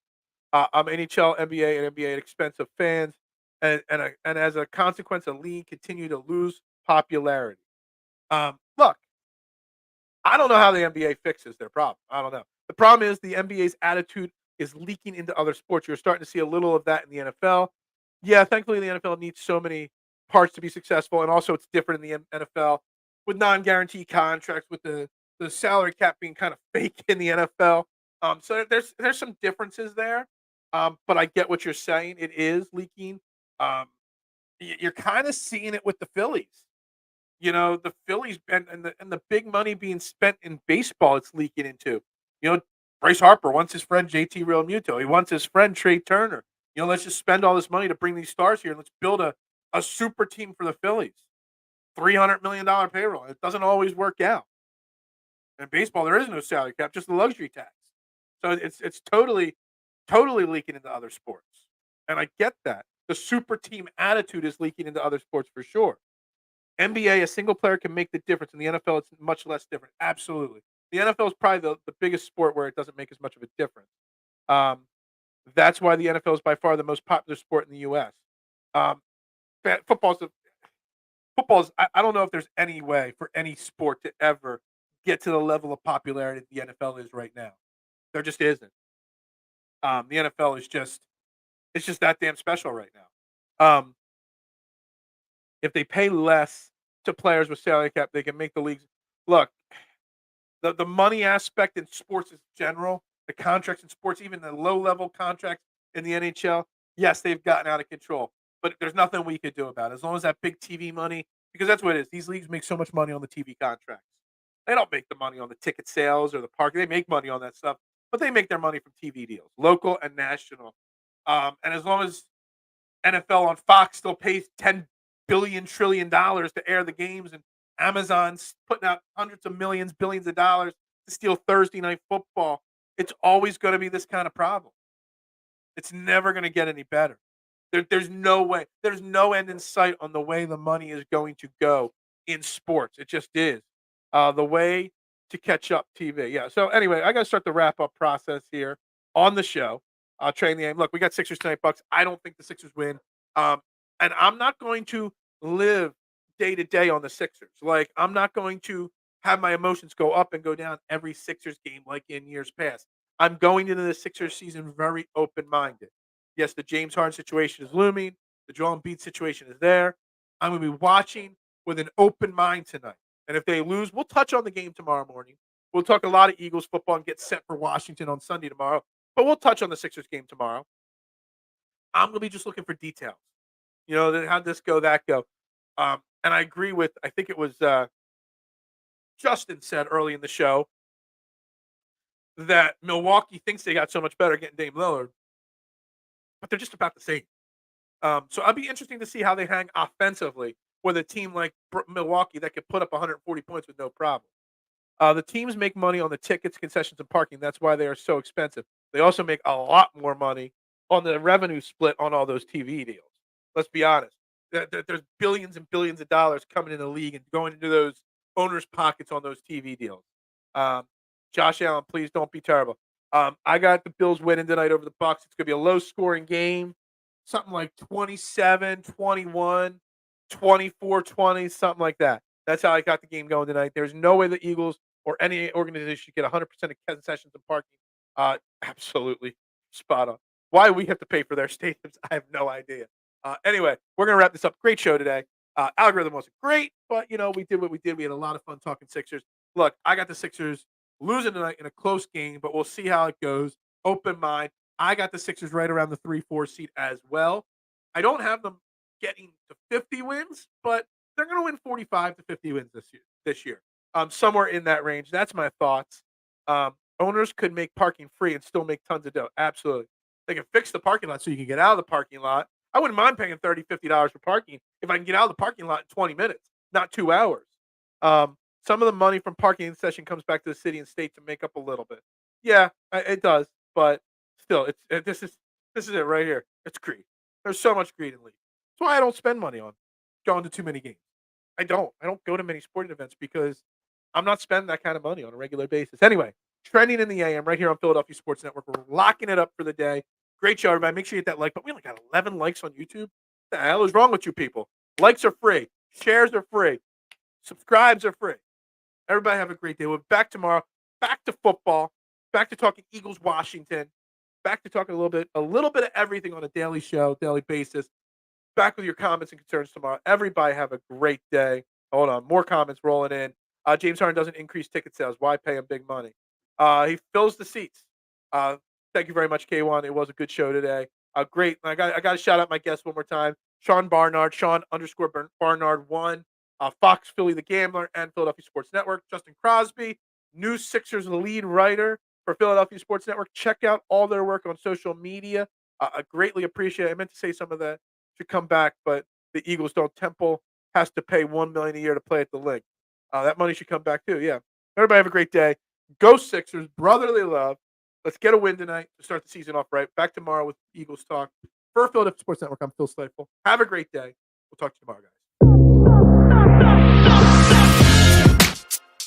NHL, NBA, and NBA at expense of fans, and as a consequence, the league continue to lose popularity. Look, I don't know how the NBA fixes their problem. I don't know. The problem is the NBA's attitude is leaking into other sports. You're starting to see a little of that in the NFL. Yeah, thankfully the NFL needs so many parts to be successful, and also it's different in the NFL with non-guaranteed contracts, with the salary cap being kind of fake in the NFL. So there's some differences there, but I get what you're saying. It is leaking. You're kind of seeing it with the Phillies. The Phillies and the big money being spent in baseball, it's leaking into. Bryce Harper wants his friend JT Realmuto. He wants his friend Trey Turner. Let's just spend all this money to bring these stars here and let's build a super team for the Phillies. $300 million payroll. It doesn't always work out. In baseball, there is no salary cap, just the luxury tax. So it's totally leaking into other sports. And I get that. The super team attitude is leaking into other sports for sure. NBA, a single player can make the difference. In the NFL, it's much less different. Absolutely. The NFL is probably the biggest sport where it doesn't make as much of a difference. That's why the NFL is by far the most popular sport in the U.S. Um, football's I don't know if there's any way for any sport to ever get to the level of popularity the NFL is right now. There just isn't. The NFL is it's just that damn special right now. If they pay less to players with salary cap, they can make the leagues look. The money aspect in sports in general, the contracts in sports, even the low level contracts in the NHL, yes, they've gotten out of control. But there's nothing we could do about it. As long as that big TV money, because that's what it is. These leagues make so much money on the TV contracts. They don't make the money on the ticket sales or the park. They make money on that stuff, but they make their money from TV deals, local and national. And as long as NFL on Fox still pays $10 billion trillion to air the games, and Amazon's putting out hundreds of millions, billions of dollars to steal Thursday night football, it's always going to be this kind of problem. It's never going to get any better. There's no way. There's no end in sight on the way the money is going to go in sports. It just is. The way to catch up TV. Yeah. So anyway, I got to start the wrap up process here on the show. Train the aim. Look, we got Sixers tonight, Bucks. I don't think the Sixers win. And I'm not going to live day to day on the Sixers. Like, I'm not going to have my emotions go up and go down every Sixers game like in years past. I'm going into the Sixers season very open minded. Yes, the James Harden situation is looming. The Joel Embiid situation is there. I'm going to be watching with an open mind tonight. And if they lose, we'll touch on the game tomorrow morning. We'll talk a lot of Eagles football and get set for Washington on Sunday tomorrow. But we'll touch on the Sixers game tomorrow. I'm going to be just looking for details. How'd this go, that go? And I agree with, I think it was Justin said early in the show that Milwaukee thinks they got so much better getting Dame Lillard, but they're just about the same. So I'd be interesting to see how they hang offensively with a team like Milwaukee that could put up 140 points with no problem. The teams make money on the tickets, concessions, and parking. That's why they are so expensive. They also make a lot more money on the revenue split on all those TV deals. Let's be honest. There's billions and billions of dollars coming in the league and going into those owners' pockets on those TV deals. Josh Allen, please don't be terrible. I got the Bills winning tonight over the Bucks. It's going to be a low-scoring game, something like 27-21, 24-20, something like that. That's how I got the game going tonight. There's no way the Eagles or any organization should get 100% of concessions and parking. Absolutely spot on. Why we have to pay for their stadiums, I have no idea. Anyway, we're going to wrap this up. Great show today. Algorithm wasn't great, but, we did what we did. We had a lot of fun talking Sixers. Look, I got the Sixers losing tonight in a close game, but we'll see how it goes. Open mind. I got the Sixers right around the 3-4 seed as well. I don't have them getting to 50 wins, but they're going to win 45 to 50 wins this year. Somewhere in that range. That's my thoughts. Owners could make parking free and still make tons of dough. Absolutely. They can fix the parking lot so you can get out of the parking lot. I wouldn't mind paying $30, $50 for parking if I can get out of the parking lot in 20 minutes, not 2 hours. Some of the money from parking session comes back to the city and state to make up a little bit. Yeah, it does, but still, this is it right here. It's greed. There's so much greed in league. That's why I don't spend money on going to too many games. I don't go to many sporting events because I'm not spending that kind of money on a regular basis. Anyway, trending in the AM right here on Philadelphia Sports Network. We're locking it up for the day. Great show, everybody. Make sure you hit that like button. We only got 11 likes on YouTube. What the hell is wrong with you people? Likes are free. Shares are free. Subscribes are free. Everybody have a great day. We'll be back tomorrow. Back to football. Back to talking Eagles, Washington. Back to talking a little bit of everything on a daily basis. Back with your comments and concerns tomorrow. Everybody have a great day. Hold on. More comments rolling in. James Harden doesn't increase ticket sales. Why pay him big money? He fills the seats. Thank you very much, K1. It was a good show today. Great. I got to shout out my guests one more time. Sean Barnard, Sean_Barnard1, Fox Philly the Gambler, and Philadelphia Sports Network. Justin Crosby, new Sixers lead writer for Philadelphia Sports Network. Check out all their work on social media. I greatly appreciate it. I meant to say some of that should come back, but the Eagles don't. Temple has to pay $1 million a year to play at the Link. That money should come back too. Yeah. Everybody have a great day. Go Sixers. Brotherly love. Let's get a win tonight to start the season off right. Back tomorrow with Eagles Talk. For Philadelphia Sports Network, I'm Phil Stiefel. Have a great day. We'll talk to you tomorrow, guys.